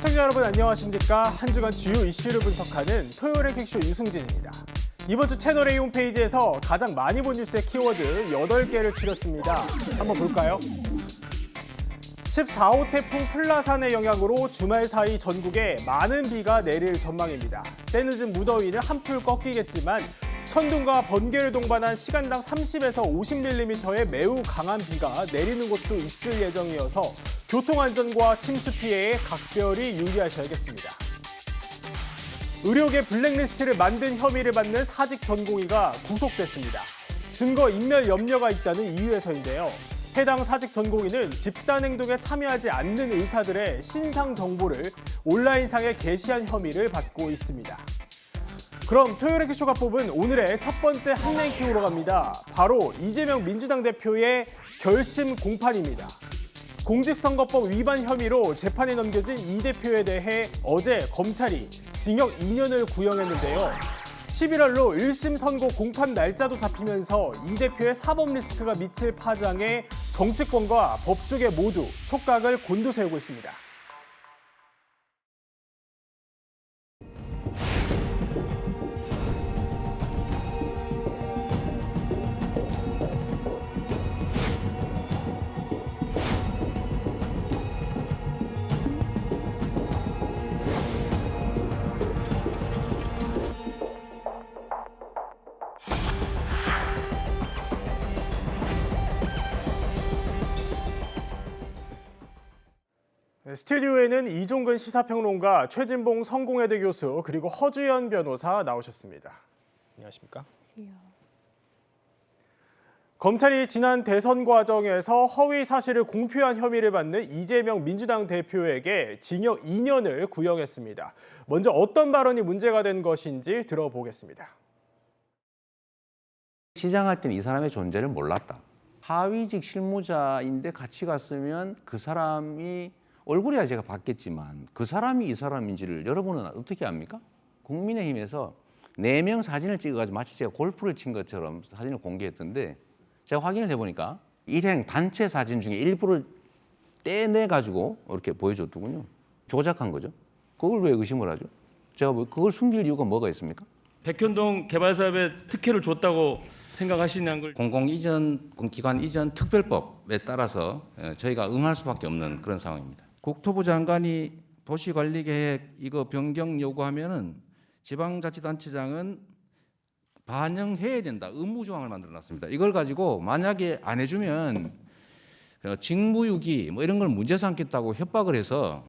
시청자 여러분 안녕하십니까? 한 주간 주요 이슈를 분석하는 토요일의 퀵쇼 유승진입니다. 이번 주 채널 A 홈페이지에서 가장 많이 본 뉴스의 키워드 8개를 추렸습니다. 한번 볼까요? 14호 태풍 플라산의 영향으로 주말 사이 전국에 많은 비가 내릴 전망입니다. 때늦은 무더위는 한풀 꺾이겠지만 천둥과 번개를 동반한 시간당 30에서 50mm의 매우 강한 비가 내리는 곳도 있을 예정이어서 교통안전과 침수 피해에 각별히 유의하셔야겠습니다. 의료계 블랙리스트를 만든 혐의를 받는 사직 전공의가 구속됐습니다. 증거 인멸 염려가 있다는 이유에서인데요. 해당 사직 전공의는 집단 행동에 참여하지 않는 의사들의 신상 정보를 온라인상에 게시한 혐의를 받고 있습니다. 그럼 토요일의 퀴쇼가 뽑은 오늘의 첫 번째 핫랭킹으로 갑니다. 바로 이재명 민주당 대표의 결심 공판입니다. 공직선거법 위반 혐의로 재판에 넘겨진 이 대표에 대해 어제 검찰이 징역 2년을 구형했는데요. 11월로 1심 선고 공판 날짜도 잡히면서 이 대표의 사법 리스크가 미칠 파장에 정치권과 법조계 모두 촉각을 곤두세우고 있습니다. 스튜디오에는 이종근 시사평론가, 최진봉 성공회대 교수, 그리고 허주연 변호사 나오셨습니다. 안녕하십니까? 안녕하세요. 검찰이 지난 대선 과정에서 허위 사실을 공표한 혐의를 받는 이재명 민주당 대표에게 징역 2년을 구형했습니다. 먼저 어떤 발언이 문제가 된 것인지 들어보겠습니다. 시장할 때는 이 사람의 존재를 몰랐다. 하위직 실무자인데 같이 갔으면 그 사람이 얼굴이야 제가 봤겠지만 그 사람이 이 사람인지를 여러분은 어떻게 압니까? 국민의힘에서 4명 사진을 찍어가지고 마치 제가 골프를 친 것처럼 사진을 공개했던데 제가 확인을 해보니까 일행 단체 사진 중에 일부를 떼내가지고 이렇게 보여줬더군요. 조작한 거죠. 그걸 왜 의심을 하죠? 제가 그걸 숨길 이유가 뭐가 있습니까? 백현동 개발사업에 특혜를 줬다고 생각하시는 걸 공공기관 이전 특별법에 따라서 저희가 응할 수밖에 없는 그런 상황입니다. 국토부 장관이 도시관리계획 이거 변경 요구하면은 지방자치단체장은 반영해야 된다. 의무 조항을 만들어놨습니다. 이걸 가지고 만약에 안 해주면 직무유기 뭐 이런 걸 문제 삼겠다고 협박을 해서.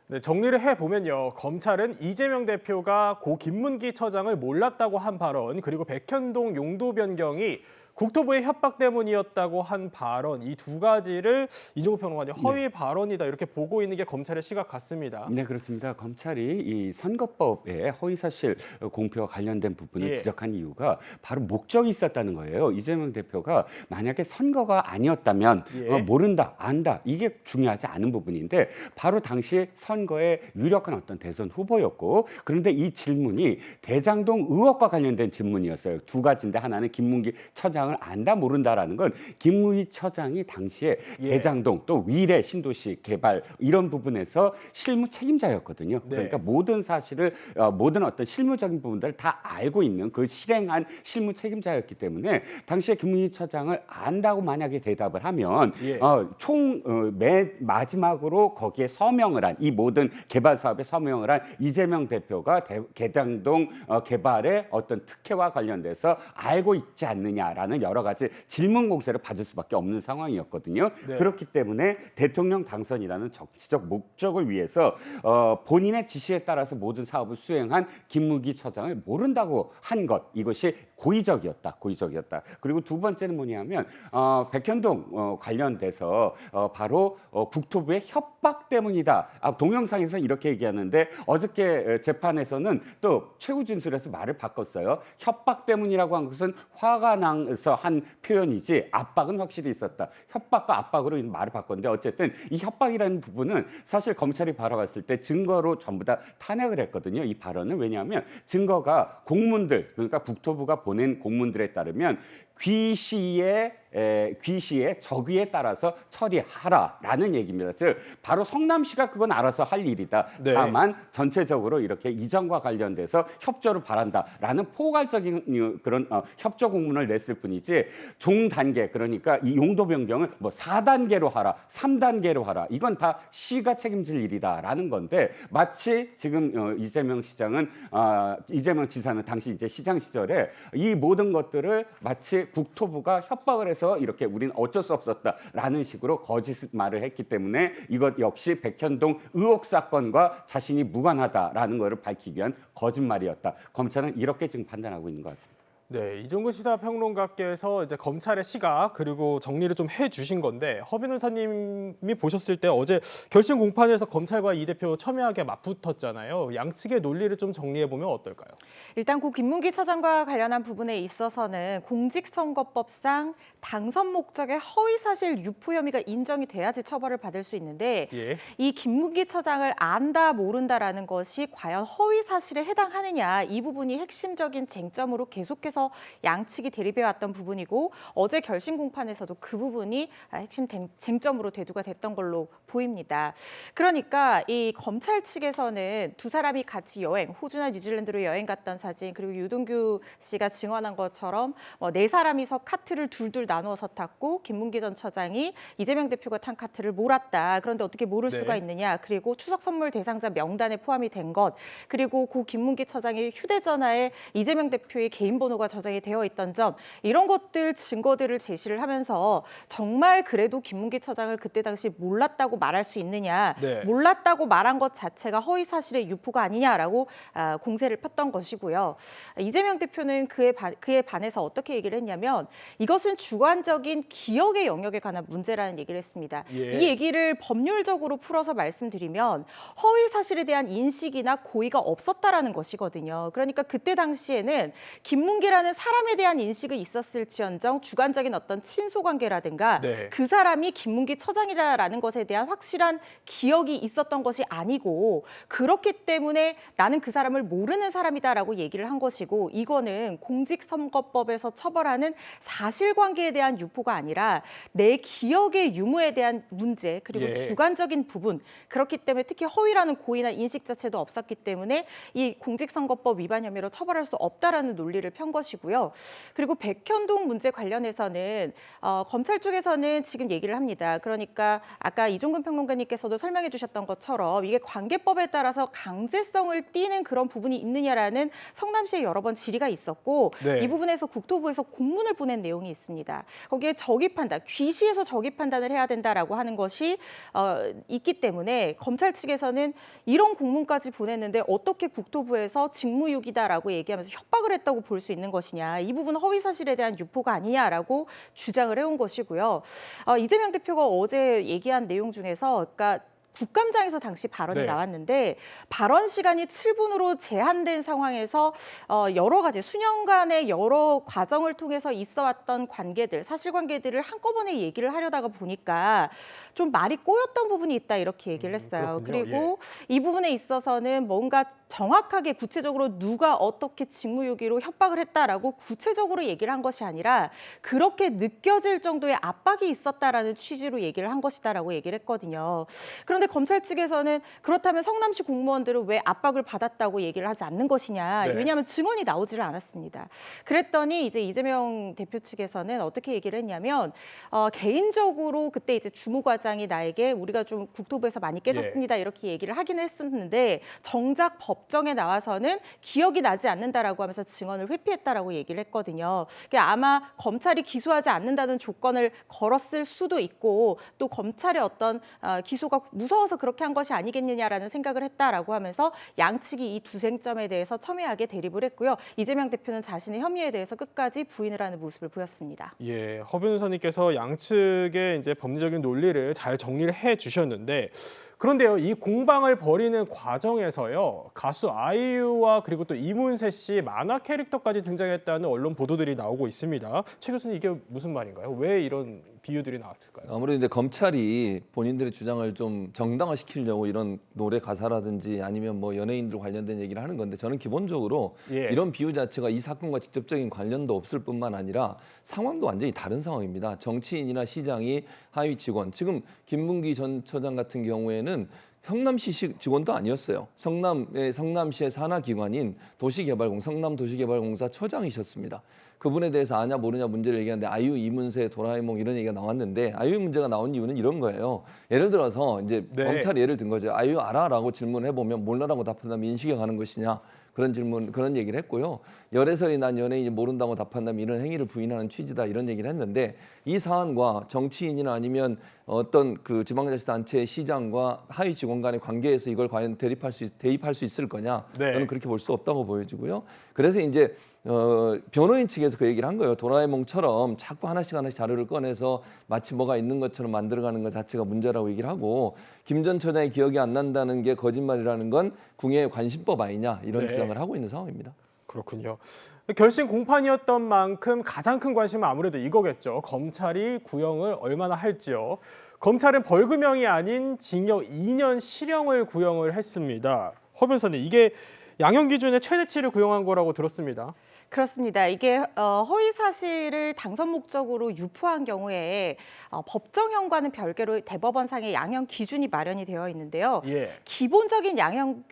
네, 정리를 해보면요. 검찰은 이재명 대표가 고 김문기 처장을 몰랐다고 한 발언, 그리고 백현동 용도 변경이 국토부의 협박 때문이었다고 한 발언, 이 두 가지를 이종근 평론가님 허위 발언이다 이렇게 보고 있는 게 검찰의 시각 같습니다. 네, 그렇습니다. 검찰이 이 선거법의 허위사실 공표와 관련된 부분을 지적한 이유가 바로 목적이 있었다는 거예요. 이재명 대표가 만약에 선거가 아니었다면 모른다, 안다, 이게 중요하지 않은 부분인데 바로 당시 선거에 유력한 어떤 대선 후보였고, 그런데 이 질문이 대장동 의혹과 관련된 질문이었어요. 두 가지인데 하나는 김문기 처장을 안다 모른다라는 건 김문기 처장이 당시에 대장동 또 위례 신도시 개발 이런 부분에서 실무 책임자였거든요. 그러니까 모든 사실을 모든 어떤 실무적인 부분들을 다 알고 있는 그 실행한 실무 책임자였기 때문에 당시에 김문기 처장을 안다고 만약에 대답을 하면 맨 마지막으로 거기에 서명을 한 이 모든 개발 사업에 서명을 한 이재명 대표가 대장동 개발의 어떤 특혜와 관련돼서 알고 있지 않느냐라는 여러 가지 질문 공세를 받을 수밖에 없는 상황이었거든요. 그렇기 때문에 대통령 당선이라는 정치적 목적을 위해서 본인의 지시에 따라서 모든 사업을 수행한 김문기 처장을 모른다고 한 것, 이것이 고의적이었다. 그리고 두 번째는 뭐냐면 백현동 관련돼서 바로 국토부의 협박 때문이다. 동영상에서 이렇게 얘기하는데 어저께 재판에서는 또 최후 진술에서 말을 바꿨어요. 협박 때문이라고 한 것은 화가 나서 한 표현이지 압박은 확실히 있었다. 협박과 압박으로 말을 바꿨는데 어쨌든 이 협박이라는 부분은 사실 검찰이 바라봤을 때 증거로 전부 다 탄핵을 했거든요. 이 발언은 왜냐하면 증거가 공문들, 그러니까 국토부가 보낸 공문들에 따르면 귀시의 적의에 따라서 처리하라라는 얘기입니다. 즉 바로 성남시가 그건 알아서 할 일이다. 네. 다만 전체적으로 이렇게 이전과 관련돼서 협조를 바란다라는 포괄적인 그런 협조 공문을 냈을 뿐이지 종 단계 그러니까 이 용도 변경을 뭐 4단계로 하라, 3단계로 하라 이건 다 시가 책임질 일이다라는 건데 마치 지금 이재명 지사는 당시 이제 시장 시절에 이 모든 것들을 마치 국토부가 협박을 해서 이렇게 우리는 어쩔 수 없었다라는 식으로 거짓말을 했기 때문에 이것 역시 백현동 의혹 사건과 자신이 무관하다라는 것을 밝히기 위한 거짓말이었다. 검찰은 이렇게 지금 판단하고 있는 것 같습니다. 네, 이종근 시사평론가께서 이제 검찰의 시각 그리고 정리를 좀 해주신 건데 허 변호사님이 보셨을 때 어제 결심 공판에서 검찰과 이 대표 첨예하게 맞붙었잖아요. 양측의 논리를 좀 정리해 보면 어떨까요? 일단 고 김문기 차장과 관련한 부분에 있어서는 공직선거법상 당선 목적의 허위사실 유포 혐의가 인정이 돼야지 처벌을 받을 수 있는데 예. 이 김문기 차장을 안다 모른다라는 것이 과연 허위사실에 해당하느냐 이 부분이 핵심적인 쟁점으로 계속해서 양측이 대립해왔던 부분이고 어제 결심 공판에서도 그 부분이 핵심 쟁점으로 대두가 됐던 걸로 보입니다. 그러니까 이 검찰 측에서는 두 사람이 같이 호주나 뉴질랜드로 여행 갔던 사진 그리고 유동규 씨가 증언한 것처럼 네 사람이서 카트를 둘둘 나누어서 탔고 김문기 전 처장이 이재명 대표가 탄 카트를 몰았다. 그런데 어떻게 모를 수가 있느냐. 그리고 추석 선물 대상자 명단에 포함이 된 것 그리고 고 김문기 처장의 휴대전화에 이재명 대표의 개인 번호가 저장이 되어 있던 점 이런 것들 증거들을 제시를 하면서 정말 그래도 김문기 처장을 그때 당시 몰랐다고 말할 수 있느냐. 네. 몰랐다고 말한 것 자체가 허위사실의 유포가 아니냐라고 공세를 폈던 것이고요. 이재명 대표는 그에 반해서 어떻게 얘기를 했냐면 이것은 주관적인 기억의 영역에 관한 문제라는 얘기를 했습니다. 예. 이 얘기를 법률적으로 풀어서 말씀드리면 허위사실에 대한 인식이나 고의가 없었다라는 것이거든요. 그러니까 그때 당시에는 김문기라는 사람에 대한 인식은 있었을지언정 주관적인 어떤 친소관계라든가 네. 그 사람이 김문기 처장이다라는 것에 대한 확실한 기억이 있었던 것이 아니고 그렇기 때문에 나는 그 사람을 모르는 사람이다라고 얘기를 한 것이고 이거는 공직선거법에서 처벌하는 사실관계에 대한 유포가 아니라 내 기억의 유무에 대한 문제 그리고 예. 주관적인 부분 그렇기 때문에 특히 허위라는 고의나 인식 자체도 없었기 때문에 이 공직선거법 위반 혐의로 처벌할 수 없다라는 논리를 편 것이고요. 그리고 백현동 문제 관련해서는 검찰 쪽에서는 지금 얘기를 합니다. 그러니까 아까 이종근 평론가님께서도 설명해 주셨던 것처럼 이게 관계법에 따라서 강제성을 띠는 그런 부분이 있느냐라는 성남시에 여러 번 질의가 있었고 네. 이 부분에서 국토부에서 공문을 보낸 내용이 있습니다. 거기에 적의 판단, 귀시에서 적의 판단을 해야 된다라고 하는 것이 있기 때문에 검찰 측에서는 이런 공문까지 보냈는데 어떻게 국토부에서 직무유기다라고 얘기하면서 협박을 했다고 볼 수 있는 것이냐. 이 부분은 허위사실에 대한 유포가 아니냐라고 주장을 해온 것이고요. 이재명 대표가 어제 얘기한 내용 중에서 그러니까 국감장에서 당시 발언이 네. 나왔는데 발언 시간이 7분으로 제한된 상황에서 여러 가지 수년간의 여러 과정을 통해서 있어왔던 관계들, 사실관계들을 한꺼번에 얘기를 하려다가 보니까 좀 말이 꼬였던 부분이 있다 이렇게 얘기를 했어요. 그렇군요. 그리고 이 부분에 있어서는 뭔가 정확하게 구체적으로 누가 어떻게 직무유기로 협박을 했다라고 구체적으로 얘기를 한 것이 아니라 그렇게 느껴질 정도의 압박이 있었다라는 취지로 얘기를 한 것이다라고 얘기를 했거든요. 그런데 검찰 측에서는 그렇다면 성남시 공무원들은 왜 압박을 받았다고 얘기를 하지 않는 것이냐. 네. 왜냐하면 증언이 나오지를 않았습니다. 그랬더니 이제 이재명 대표 측에서는 어떻게 얘기를 했냐면 개인적으로 그때 이제 주무과장이 나에게 우리가 좀 국토부에서 많이 깨졌습니다. 이렇게 얘기를 하긴 했었는데 정작 법정에 나와서는 기억이 나지 않는다라고 하면서 증언을 회피했다라고 얘기를 했거든요. 그러니까 아마 검찰이 기소하지 않는다는 조건을 걸었을 수도 있고 또 검찰의 어떤 기소가 무서워서 그렇게 한 것이 아니겠느냐라는 생각을 했다라고 하면서 양측이 이 두 쟁점에 대해서 첨예하게 대립을 했고요. 이재명 대표는 자신의 혐의에 대해서 끝까지 부인을 하는 모습을 보였습니다. 예, 허 변호사님께서 양측의 이제 법리적인 논리를 잘 정리를 해 주셨는데 그런데요, 이 공방을 벌이는 과정에서요, 가수 아이유와 그리고 또 이문세 씨 만화 캐릭터까지 등장했다는 언론 보도들이 나오고 있습니다. 최 교수님 이게 무슨 말인가요? 왜 이런 비유들이 나왔을까요? 아무래도 이제 검찰이 본인들의 주장을 좀 정당화시키려고 이런 노래 가사라든지 아니면 뭐 연예인들 관련된 얘기를 하는 건데 저는 기본적으로 예. 이런 비유 자체가 이 사건과 직접적인 관련도 없을 뿐만 아니라 상황도 완전히 다른 상황입니다. 정치인이나 시장이 하위 직원, 지금 김문기 전 처장 같은 경우에는 성남시 직원도 아니었어요. 성남시의 산하기관인 성남도시개발공사 처장이셨습니다. 그분에 대해서 아냐 모르냐 문제를 얘기하는데 아이유, 이문세, 도라에몽 이런 얘기가 나왔는데 아이유 문제가 나온 이유는 이런 거예요. 예를 들어서 이제 네. 검찰이 예를 든 거죠. 아이유 알아라고 질문해 보면 몰라라고 답한다면 인식해 가는 것이냐. 그런 얘기를 했고요. 열애설이 난 연예인이 모른다고 답한다면 이런 행위를 부인하는 취지다 이런 얘기를 했는데 이 사안과 정치인이나 아니면 어떤 그 지방자치단체의 시장과 하위 직원 간의 관계에서 이걸 과연 대입할 수 있을 거냐? 네. 저는 그렇게 볼 수 없다고 보여지고요. 그래서 이제 변호인 측에서 그 얘기를 한 거예요. 도라에몽처럼 자꾸 하나씩 자료를 꺼내서 마치 뭐가 있는 것처럼 만들어가는 것 자체가 문제라고 얘기를 하고 김 전 처장의 기억이 안 난다는 게 거짓말이라는 건 궁예의 관심법 아니냐 이런 네. 주장을 하고 있는 상황입니다. 그렇군요. 결심 공판이었던 만큼 가장 큰 관심은 아무래도 이거겠죠. 검찰이 구형을 얼마나 할지요. 검찰은 벌금형이 아닌 징역 2년 실형을 구형을 했습니다. 허 변호사님, 이게 양형 기준의 최대치를 구형한 거라고 들었습니다. 그렇습니다. 이게 허위 사실을 당선 목적으로 유포한 경우에 법정형과는 별개로 대법원상의 양형 기준이 마련이 되어 있는데요. 예. 기본적인 양형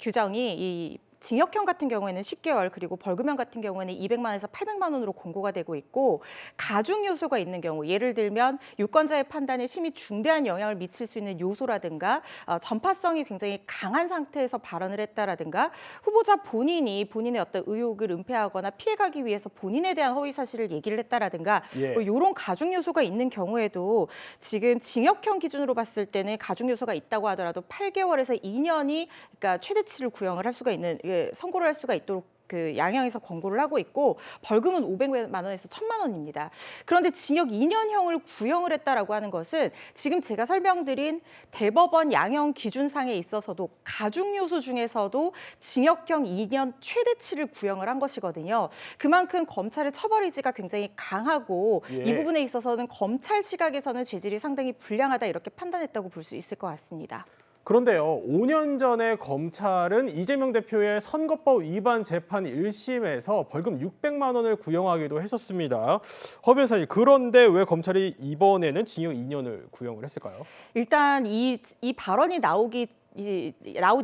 규정이 이 징역형 같은 경우에는 10개월 그리고 벌금형 같은 경우에는 200만에서 800만 원으로 공고가 되고 있고 가중 요소가 있는 경우 예를 들면 유권자의 판단에 심히 중대한 영향을 미칠 수 있는 요소라든가 전파성이 굉장히 강한 상태에서 발언을 했다라든가 후보자 본인이 본인의 어떤 의혹을 은폐하거나 피해가기 위해서 본인에 대한 허위 사실을 얘기를 했다라든가 예. 뭐 이런 가중 요소가 있는 경우에도 지금 징역형 기준으로 봤을 때는 가중 요소가 있다고 하더라도 8개월에서 2년이 그러니까 최대치를 구형을 할 수가 있는 선고를 할 수가 있도록 그 양형에서 권고를 하고 있고 벌금은 500만 원에서 1000만 원입니다. 그런데 징역 2년형을 구형을 했다라고 하는 것은 지금 제가 설명드린 대법원 양형 기준상에 있어서도 가중 요소 중에서도 징역형 2년 최대치를 구형을 한 것이거든요. 그만큼 검찰의 처벌 의지가 굉장히 강하고 예. 이 부분에 있어서는 검찰 시각에서는 죄질이 상당히 불량하다 이렇게 판단했다고 볼 수 있을 것 같습니다. 그런데요, 5년 전에 검찰은 이재명 대표의 선거법 위반 재판 1심에서 벌금 600만 원을 구형하기도 했었습니다. 허 변호사님, 그런데 왜 검찰이 이번에는 징역 2년을 구형을 했을까요? 일단 이 발언이 나온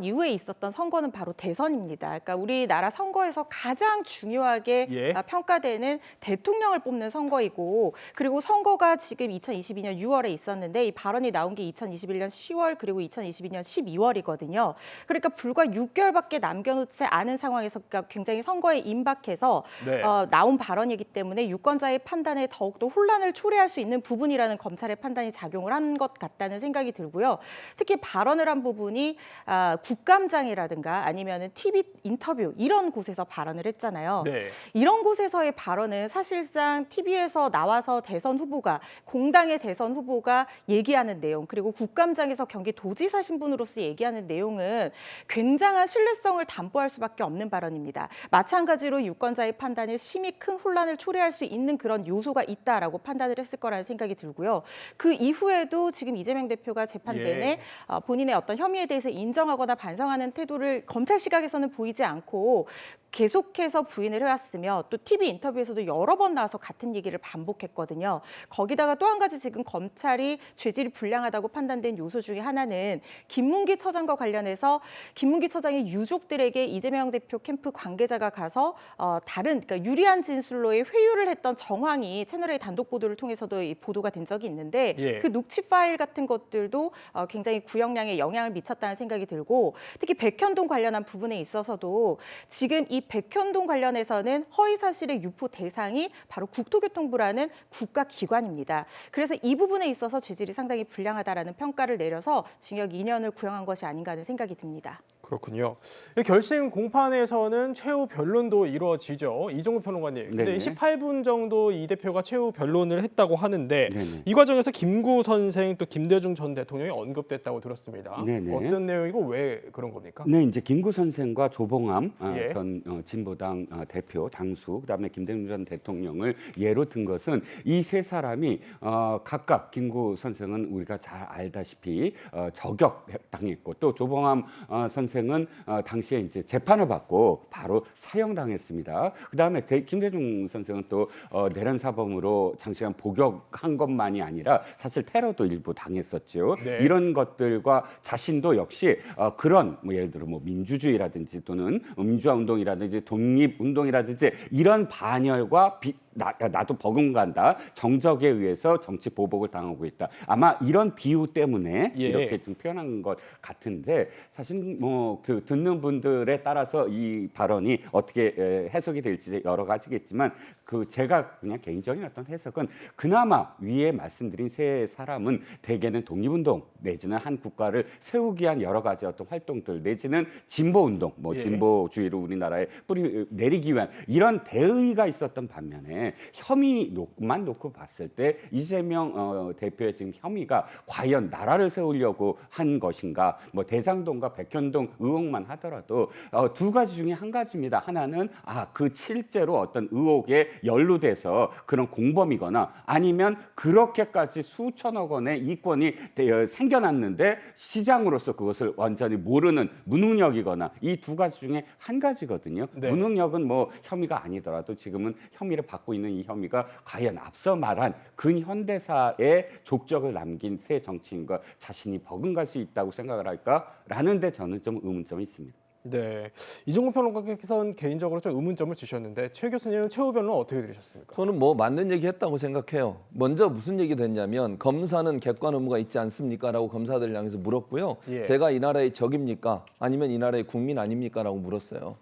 이후에 있었던 선거는 바로 대선입니다. 그러니까 우리나라 선거에서 가장 중요하게 예. 평가되는 대통령을 뽑는 선거이고 그리고 선거가 지금 2022년 6월에 있었는데 이 발언이 나온 게 2021년 10월 그리고 2022년 12월이거든요. 그러니까 불과 6개월밖에 남겨놓지 않은 상황에서 그러니까 굉장히 선거에 임박해서 네. 나온 발언이기 때문에 유권자의 판단에 더욱더 혼란을 초래할 수 있는 부분이라는 검찰의 판단이 작용을 한 것 같다는 생각이 들고요. 특히 발언을 한 부분이 국감장이라든가 아니면은 TV 인터뷰 이런 곳에서 발언을 했잖아요. 네. 이런 곳에서의 발언은 사실상 TV에서 나와서 대선 후보가 공당의 대선 후보가 얘기하는 내용 그리고 국감장에서 경기도지사 신분으로서 얘기하는 내용은 굉장한 신뢰성을 담보할 수밖에 없는 발언입니다. 마찬가지로 유권자의 판단에 심히 큰 혼란을 초래할 수 있는 그런 요소가 있다라고 판단을 했을 거라는 생각이 들고요. 그 이후에도 지금 이재명 대표가 재판 내내 본인의 어떤 혐의에 대해서 인정하거나 반성하는 태도를 검찰 시각에서는 보이지 않고 계속해서 부인을 해왔으며 또 TV 인터뷰에서도 여러 번 나와서 같은 얘기를 반복했거든요. 거기다가 또 한 가지 지금 검찰이 죄질이 불량하다고 판단된 요소 중에 하나는 김문기 처장과 관련해서 김문기 처장의 유족들에게 이재명 대표 캠프 관계자가 가서 그러니까 유리한 진술로의 회유를 했던 정황이 채널A 단독 보도를 통해서도 보도가 된 적이 있는데 예. 그 녹취 파일 같은 것들도 굉장히 구형량에 영향을 미쳤다는 생각이 들고 특히 백현동 관련한 부분에 있어서도 지금 이 백현동 관련해서는 허위 사실의 유포 대상이 바로 국토교통부라는 국가기관입니다. 그래서 이 부분에 있어서 죄질이 상당히 불량하다라는 평가를 내려서 징역 2년을 구형한 것이 아닌가 하는 생각이 듭니다. 그렇군요. 이 결심 공판에서는 최후 변론도 이루어지죠. 이종우 평론가님. 근데 네네. 18분 정도 이 대표가 최후 변론을 했다고 하는데 네네. 이 과정에서 김구 선생 또 김대중 전 대통령이 언급됐다고 들었습니다. 네네. 어떤 내용이고 왜 그런 겁니까? 네, 이제 김구 선생과 조봉암 예. 전 진보당 대표 당수, 그다음에 김대중 전 대통령을 예로 든 것은 이 세 사람이 각각 김구 선생은 우리가 잘 알다시피 저격당했고 또 조봉암 선생은 당시에 이제 재판을 받고 바로 사형당했습니다. 그다음에 김대중 선생은 또 내란 사범으로 장시간 복역한 것만이 아니라 사실 테러도 일부 당했었죠. 네. 이런 것들과 자신도 역시 그런 뭐 예를 들어 뭐 민주주의라든지 또는 민주화 운동이라든지 독립 운동이라든지 이런 반열과 나도 버금간다 정적에 의해서 정치 보복을 당하고 있다. 아마 이런 비유 때문에 예. 이렇게 좀 표현한 것 같은데 사실 뭐 그 듣는 분들에 따라서 이 발언이 어떻게 해석이 될지 여러 가지겠지만 그 제가 그냥 개인적인 어떤 해석은 그나마 위에 말씀드린 세 사람은 대개는 독립운동 내지는 한 국가를 세우기 위한 여러 가지 어떤 활동들 내지는 진보운동 뭐 예. 진보주의를 우리나라에 뿌리 내리기 위한 이런 대의가 있었던 반면에 혐의만 놓고 봤을 때 이재명 대표의 지금 혐의가 과연 나라를 세우려고 한 것인가 뭐 대장동과 백현동 의혹만 하더라도 두 가지 중에 한 가지입니다. 하나는 그 실제로 어떤 의혹에 연루돼서 그런 공범이거나 아니면 그렇게까지 수천억 원의 이권이 생겨났는데 시장으로서 그것을 완전히 모르는 무능력이거나 이 두 가지 중에 한 가지거든요. 네. 무능력은 뭐 혐의가 아니더라도 지금은 혐의를 받고 있는 이 혐의가 과연 앞서 말한 근현대사의 족적을 남긴 새 정치인과 자신이 버금갈 수 있다고 생각을 할까라는 데 저는 좀 의문점이 있습니다. 네, 이종우 평론가께서는 개인적으로 좀 의문점을 주셨는데 최 교수님은 최후 변론 어떻게 들으셨습니까? 저는 뭐 맞는 얘기 했다고 생각해요. 먼저 무슨 얘기가 됐냐면 검사는 객관 의무가 있지 않습니까? 라고 검사들을 향해서 물었고요. 예. 제가 이 나라의 적입니까? 아니면 이 나라의 국민 아닙니까? 라고 물었어요.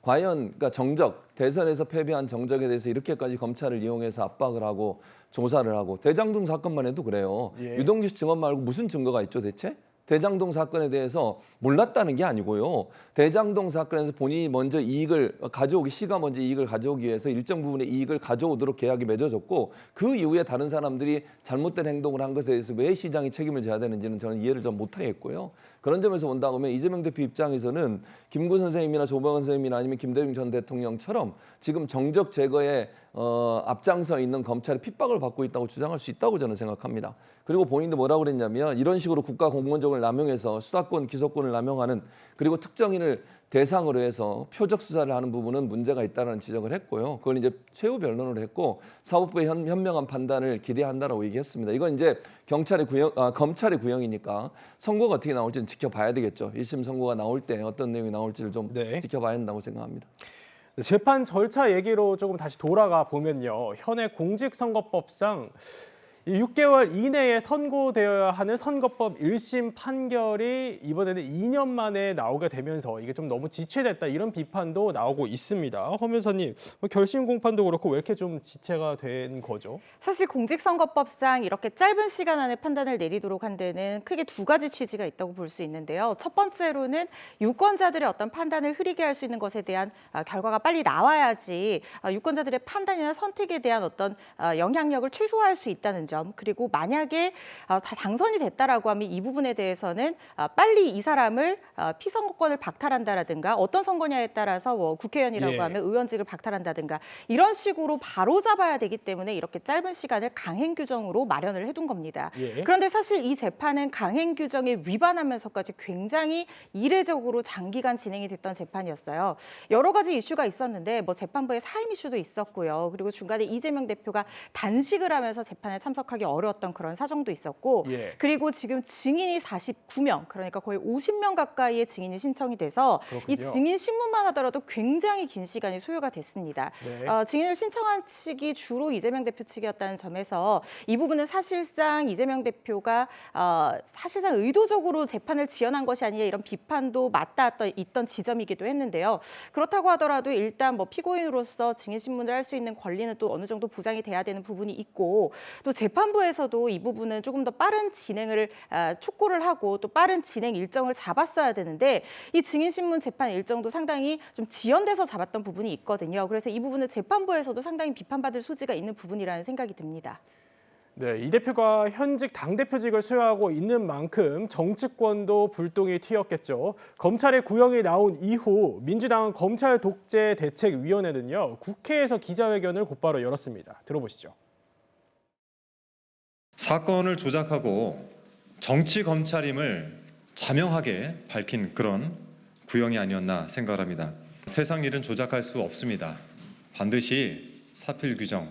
과연 그러니까 정적, 대선에서 패배한 정적에 대해서 이렇게까지 검찰을 이용해서 압박을 하고 조사를 하고 대장동 사건만 해도 그래요. 예. 유동규 씨 증언 말고 무슨 증거가 있죠 대체? 대장동 사건에 대해서 몰랐다는 게 아니고요. 대장동 사건에서 본인이 먼저 시가 먼저 이익을 가져오기 위해서 일정 부분의 이익을 가져오도록 계약이 맺어졌고 그 이후에 다른 사람들이 잘못된 행동을 한 것에 대해서 왜 시장이 책임을 져야 되는지는 저는 이해를 좀 못하겠고요. 그런 점에서 본다고 하면 이재명 대표 입장에서는 김구 선생님이나 조봉원 선생님이나 아니면 김대중 전 대통령처럼 지금 정적 제거에 앞장서 있는 검찰의 핍박을 받고 있다고 주장할 수 있다고 저는 생각합니다. 그리고 본인도 뭐라고 그랬냐면 이런 식으로 국가 공무원적을 남용해서 수사권, 기소권을 남용하는 그리고 특정인을 대상으로 해서 표적 수사를 하는 부분은 문제가 있다는 지적을 했고요. 그걸 이제 최후 변론을 했고 사법부의 현명한 판단을 기대한다라고 얘기했습니다. 이건 이제 검찰의 구형이니까 선고가 어떻게 나올지는 지켜봐야 되겠죠. 1심 선고가 나올 때 어떤 내용이 나올지를 좀 네. 지켜봐야 한다고 생각합니다. 재판 절차 얘기로 조금 다시 돌아가 보면요. 현행 공직선거법상 이 6개월 이내에 선고되어야 하는 선거법 1심 판결이 이번에는 2년 만에 나오게 되면서 이게 좀 너무 지체됐다 이런 비판도 나오고 있습니다. 허 변호사님, 결심 공판도 그렇고 왜 이렇게 좀 지체가 된 거죠? 사실 공직선거법상 이렇게 짧은 시간 안에 판단을 내리도록 한 데는 크게 두 가지 취지가 있다고 볼 수 있는데요. 첫 번째로는 유권자들의 어떤 판단을 흐리게 할 수 있는 것에 대한 결과가 빨리 나와야지 유권자들의 판단이나 선택에 대한 어떤 영향력을 최소화할 수 있다는 점. 그리고 만약에 다 당선이 됐다라고 하면 이 부분에 대해서는 빨리 이 사람을 피선거권을 박탈한다라든가 어떤 선거냐에 따라서 뭐 국회의원이라고 예. 하면 의원직을 박탈한다든가 이런 식으로 바로 잡아야 되기 때문에 이렇게 짧은 시간을 강행 규정으로 마련을 해둔 겁니다. 예. 그런데 사실 이 재판은 강행 규정에 위반하면서까지 굉장히 이례적으로 장기간 진행이 됐던 재판이었어요. 여러 가지 이슈가 있었는데 뭐 재판부의 사임 이슈도 있었고요. 그리고 중간에 이재명 대표가 단식을 하면서 재판에 참석하기 어려웠던 그런 사정도 있었고 예. 그리고 지금 증인이 49명 그러니까 거의 50명 가까이의 증인이 신청이 돼서 이 그렇군요. 증인 신문만 하더라도 굉장히 긴 시간이 소요가 됐습니다. 네. 증인을 신청한 측이 주로 이재명 대표 측이었다는 점에서 이 부분은 사실상 이재명 대표가 사실상 의도적으로 재판을 지연한 것이 아니냐 이런 비판도 있던 지점이기도 했는데요. 그렇다고 하더라도 일단 뭐 피고인으로서 증인 신문을 할 수 있는 권리는 또 어느 정도 보장이 돼야 되는 부분이 있고 또 재판부에서도 이 부분은 조금 더 빠른 진행을 촉구를 하고 또 빠른 진행 일정을 잡았어야 되는데 이 증인신문 재판 일정도 상당히 좀 지연돼서 잡았던 부분이 있거든요. 그래서 이 부분은 재판부에서도 상당히 비판받을 소지가 있는 부분이라는 생각이 듭니다. 네, 이 대표가 현직 당대표직을 수여하고 있는 만큼 정치권도 불똥이 튀었겠죠. 검찰의 구형이 나온 이후 민주당은 검찰 독재 대책위원회는요, 국회에서 기자회견을 곧바로 열었습니다. 들어보시죠. 사건을 조작하고 정치 검찰임을 자명하게 밝힌 그런 구형이 아니었나 생각합니다. 세상 일은 조작할 수 없습니다. 반드시 사필 규정,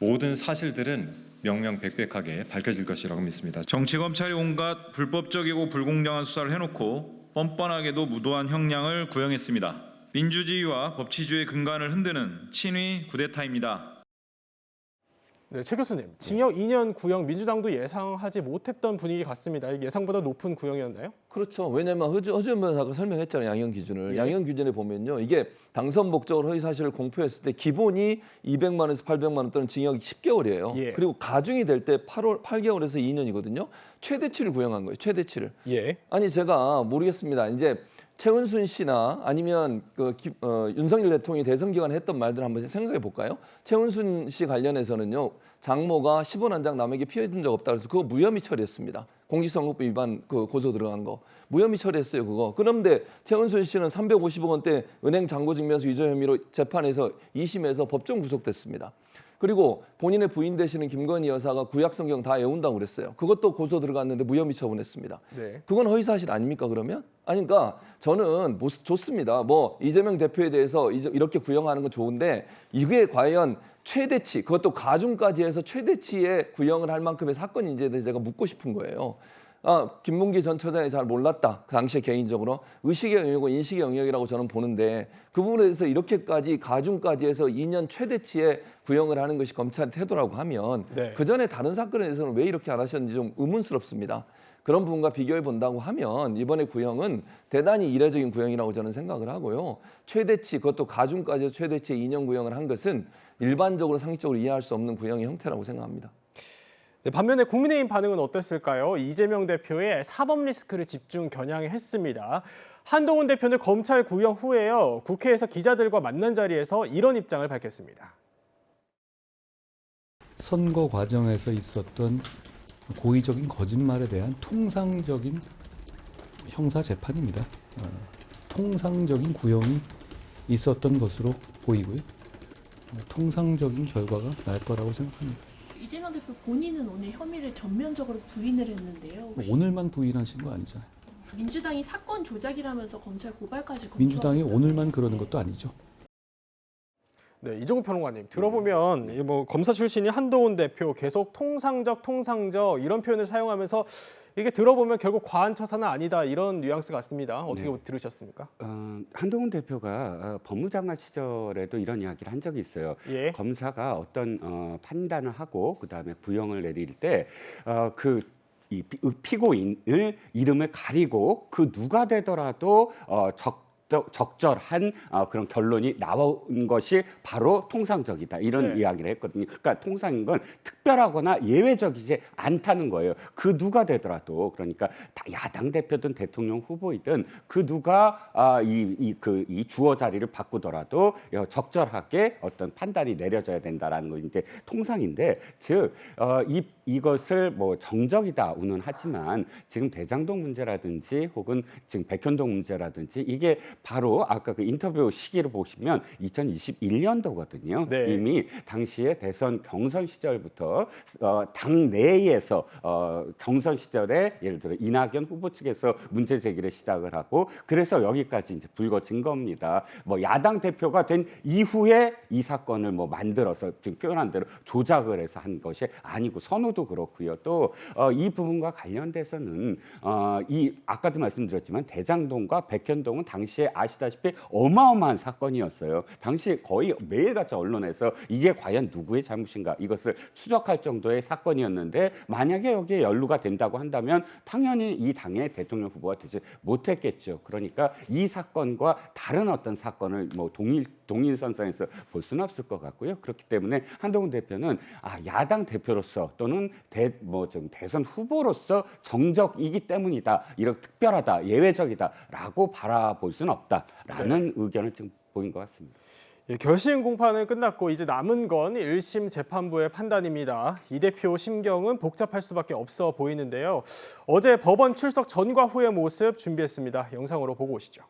모든 사실들은 명명백백하게 밝혀질 것이라고 믿습니다. 정치검찰이 온갖 불법적이고 불공정한 수사를 해놓고 뻔뻔하게도 무도한 형량을 구형했습니다. 민주주의와 법치주의의 근간을 흔드는 친위 쿠데타입니다. 네, 최 교수님, 징역 2년 구형 민주당도 예상하지 못했던 분위기 같습니다. 예상보다 높은 구형이었나요? 그렇죠. 왜냐하면 허지원 변호사가 설명했잖아요. 양형 기준을. 예. 양형 기준에 보면요. 이게 당선 목적으로 허위 사실을 공표했을 때 기본이 200만 원에서 800만 원 또는 징역 10개월이에요. 예. 그리고 가중이 될 때 8개월에서 2년이거든요. 최대치를 구형한 거예요. 최대치를. 예. 아니 제가 모르겠습니다. 이제 최은순 씨나 아니면 윤석열 대통령이 대선 기간에 했던 말들 한번 생각해 볼까요? 최은순 씨 관련해서는요. 장모가 10원 한 장 남에게 피해 준 적 없다 그래서 그거 무혐의 처리했습니다. 공직선거법 위반 고소 들어간 거. 무혐의 처리했어요, 그거. 그런데 최은순 씨는 350억 원대 은행 잔고 증명서 위조 혐의로 재판에서 2심에서 법정 구속됐습니다. 그리고 본인의 부인 되시는 김건희 여사가 구약성경 다 외운다고 그랬어요. 그것도 고소 들어갔는데 무혐의 처분했습니다. 네. 그건 허위사실 아닙니까 그러면? 아니 그러니까 저는 좋습니다. 뭐 이재명 대표에 대해서 이렇게 구형하는 건 좋은데 이게 과연 최대치 그것도 가중까지 해서 최대치의 구형을 할 만큼의 사건인지에 대해서 제가 묻고 싶은 거예요. 김문기 전 처장이 잘 몰랐다. 그 당시에 개인적으로 의식의 영역이고 인식의 영역이라고 저는 보는데 그 부분에 대해서 이렇게까지 가중까지 해서 2년 최대치의 구형을 하는 것이 검찰의 태도라고 하면 네. 그 전에 다른 사건에 대해서는 왜 이렇게 안 하셨는지 좀 의문스럽습니다. 그런 부분과 비교해 본다고 하면 이번에 구형은 대단히 이례적인 구형이라고 저는 생각을 하고요. 최대치 그것도 가중까지 해서 최대치 2년 구형을 한 것은 일반적으로 상식적으로 이해할 수 없는 구형의 형태라고 생각합니다. 네, 반면에 국민의힘 반응은 어땠을까요? 이재명 대표의 사법 리스크를 집중 겨냥했습니다. 한동훈 대표는 검찰 구형 후에요. 국회에서 기자들과 만난 자리에서 이런 입장을 밝혔습니다. 선거 과정에서 있었던 고의적인 거짓말에 대한 통상적인 형사 재판입니다. 통상적인 구형이 있었던 것으로 보이고요. 통상적인 결과가 날 거라고 생각합니다. 이재명 대표 본인은 오늘 혐의를 전면적으로 부인을 했는데요. 오늘만 부인하신 거 아니잖아요. 민주당이 사건 조작이라면서 검찰 고발까지 민주당이 오늘만 그러는 것도 아니죠. 네, 이종우 평론가님 들어보면 뭐 검사 출신이 한동훈 대표 계속 통상적 이런 표현을 사용하면서 이게 들어보면 결국 과한 처사는 아니다 이런 뉘앙스 같습니다. 어떻게 네. 들으셨습니까? 한동훈 대표가 법무장관 시절에도 이런 이야기를 한 적이 있어요. 예. 검사가 어떤 판단을 하고 그다음에 구형을 내릴 때 이 피고인을 이름을 가리고 그 누가 되더라도 적절한 그런 결론이 나온 것이 바로 통상적이다 이런 네. 이야기를 했거든요. 그러니까 통상인 건 특별하거나 예외적이지 않다는 거예요. 그 누가 되더라도 그러니까 야당 대표든 대통령 후보이든 그 누가 이 주어 자리를 바꾸더라도 적절하게 어떤 판단이 내려져야 된다라는 거 이제 통상인데 즉 이것을 뭐 정적이다고는 하지만 지금 대장동 문제라든지 혹은 지금 백현동 문제라든지 이게 바로 아까 그 인터뷰 시기를 보시면 2021년도거든요. 네. 이미 당시에 대선 경선 시절부터 당 내에서 경선 시절에 예를 들어 이낙연 후보 측에서 문제 제기를 시작을 하고 그래서 여기까지 이제 불거진 겁니다. 뭐 야당 대표가 된 이후에 이 사건을 뭐 만들어서 지금 표현한 대로 조작을 해서 한 것이 아니고 선우도 그렇고요. 또 이 부분과 관련돼서는 이 아까도 말씀드렸지만 대장동과 백현동은 당시에 당시에 아시다시피 어마어마한 사건이었어요. 당시 거의 매일같이 언론에서 이게 과연 누구의 잘못인가 이것을 추적할 정도의 사건이었는데 만약에 여기에 연루가 된다고 한다면 당연히 이 당의 대통령 후보가 되지 못했겠죠. 그러니까 이 사건과 다른 어떤 사건을 뭐 동일선상에서 볼 수는 없을 것 같고요. 그렇기 때문에 한동훈 대표는 야당 대표로서 또는 대선 후보로서 정적이기 때문이다. 이렇게 특별하다, 예외적이다라고 바라볼 수는 없다라는 의견을 지금 보인 것 같습니다. 예, 결심 공판은 끝났고 이제 남은 건 1심 재판부의 판단입니다. 이 대표 심경은 복잡할 수밖에 없어 보이는데요. 어제 법원 출석 전과 후의 모습 준비했습니다. 영상으로 보고 오시죠.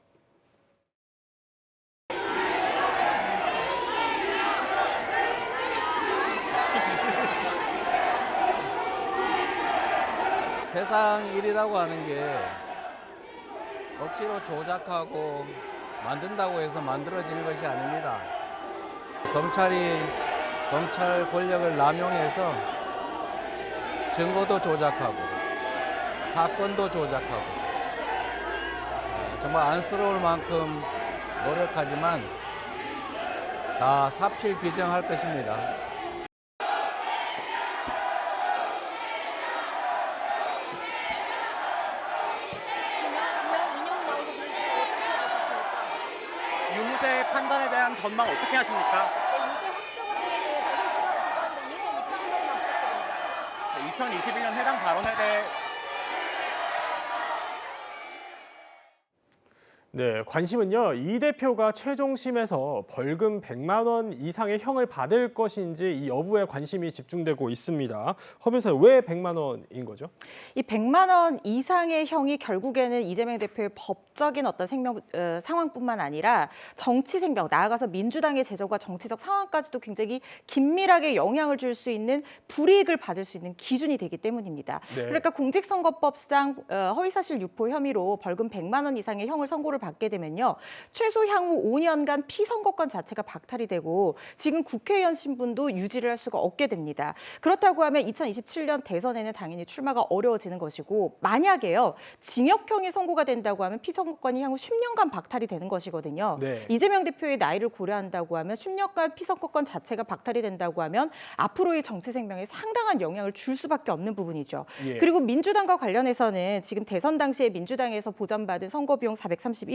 세상 일이라고 하는 게 억지로 조작하고 만든다고 해서 만들어지는 것이 아닙니다. 검찰 권력을 남용해서 증거도 조작하고 사건도 조작하고 정말 안쓰러울 만큼 노력하지만 다 사필 규정할 것입니다. 유무죄 판단에 대한 전망 어떻게 하십니까? 유죄 확정 과정에 대해 대선 출마를 고려하는데 이에 대한 입장 한마디만 부탁드립니다. 2021년 해당 발언에 대해 네, 관심은요. 이 대표가 최종심에서 벌금 100만 원 이상의 형을 받을 것인지 이 여부에 관심이 집중되고 있습니다. 허 변호사, 왜 100만 원인 거죠? 이 100만 원 이상의 형이 결국에는 이재명 대표의 법적인 어떤 상황뿐만 아니라 정치 생명, 나아가서 민주당의 재정과 정치적 상황까지도 굉장히 긴밀하게 영향을 줄 수 있는 불이익을 받을 수 있는 기준이 되기 때문입니다. 네. 그러니까 공직선거법상 허위사실 유포 혐의로 벌금 100만 원 이상의 형을 선고를 받게 되면요. 최소 향후 5년간 피선거권 자체가 박탈이 되고 지금 국회의원 신분도 유지를 할 수가 없게 됩니다. 그렇다고 하면 2027년 대선에는 당연히 출마가 어려워지는 것이고 만약에요. 징역형이 선고가 된다고 하면 피선거권이 향후 10년간 박탈이 되는 것이거든요. 네. 이재명 대표의 나이를 고려한다고 하면 10년간 피선거권 자체가 박탈이 된다고 하면 앞으로의 정치 생명에 상당한 영향을 줄 수밖에 없는 부분이죠. 예. 그리고 민주당과 관련해서는 지금 대선 당시에 민주당에서 보전받은 선거비용 431억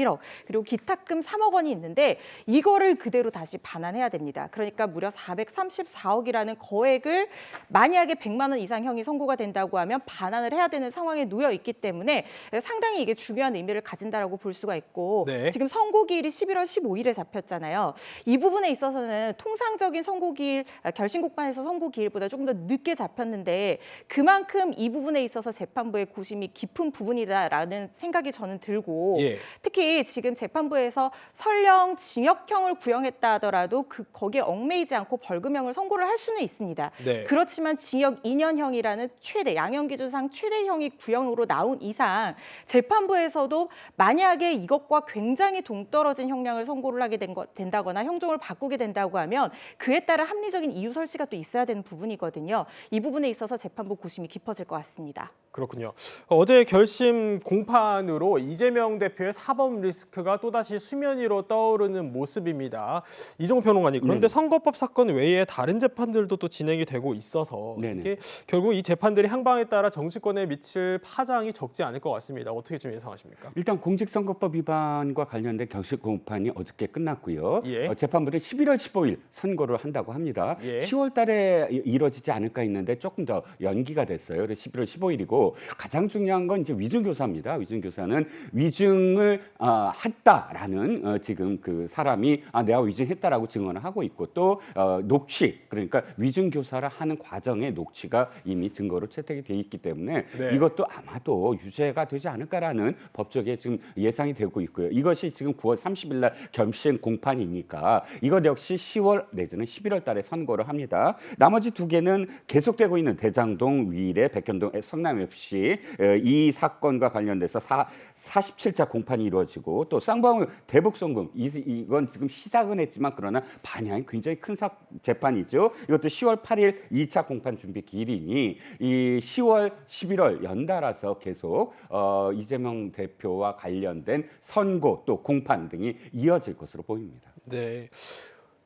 그리고 기탁금 3억 원이 있는데 이거를 그대로 다시 반환해야 됩니다. 그러니까 무려 434억이라는 거액을 만약에 100만 원 이상 형이 선고가 된다고 하면 반환을 해야 되는 상황에 놓여 있기 때문에 상당히 이게 중요한 의미를 가진다라고 볼 수가 있고 네. 지금 선고기일이 11월 15일에 잡혔잖아요. 이 부분에 있어서는 통상적인 선고기일, 결심국판에서 선고기일보다 조금 더 늦게 잡혔는데 그만큼 이 부분에 있어서 재판부의 고심이 깊은 부분이다라는 생각이 저는 들고 예. 특히 지금 재판부에서 설령 징역형을 구형했다 하더라도 거기에 얽매이지 않고 벌금형을 선고를 할 수는 있습니다. 네. 그렇지만 징역 2년형이라는 최대 양형기준상 최대형이 구형으로 나온 이상 재판부에서도 만약에 이것과 굉장히 동떨어진 형량을 선고를 하게 된다거나 형종을 바꾸게 된다고 하면 그에 따른 합리적인 이유 설치가 또 있어야 되는 부분이거든요. 이 부분에 있어서 재판부 고심이 깊어질 것 같습니다. 그렇군요. 어제 결심 공판으로 이재명 대표의 사법 리스크가 또다시 수면 위로 떠오르는 모습입니다. 이종호 평론가님, 그런데 선거법 사건 외에 다른 재판들도 또 진행이 되고 있어서 이게 결국 이 재판들이 향방에 따라 정치권에 미칠 파장이 적지 않을 것 같습니다. 어떻게 좀 예상하십니까? 일단 공직선거법 위반과 관련된 결심 공판이 어저께 끝났고요. 예. 재판부는 11월 15일 선고를 한다고 합니다. 예. 10월 달에 이루어지지 않을까 했는데 조금 더 연기가 됐어요. 그래서 11월 15일이고 가장 중요한 건 이제 위증교사입니다. 위증교사는 위증을 했다라는 지금 그 사람이 내가 위증했다라고 증언을 하고 있고 또 녹취, 그러니까 위증교사를 하는 과정의 녹취가 이미 증거로 채택이 돼 있기 때문에 네. 이것도 아마도 유죄가 되지 않을까라는 법적에 지금 예상이 되고 있고요. 이것이 지금 9월 30일 날 결심 공판이니까 이것 역시 10월 내지는 11월 달에 선고를 합니다. 나머지 두 개는 계속되고 있는 대장동 위례 백현동 성남FC 이 사건과 관련돼서 47차 공판이 이루어지고 또 쌍방울 대북송금 이건 지금 시작은 했지만 그러나 반향이 굉장히 큰 재판이죠. 이것도 10월 8일 2차 공판 준비 기일이니 이 10월, 11월 연달아서 계속 이재명 대표와 관련된 선고 또 공판 등이 이어질 것으로 보입니다. 네.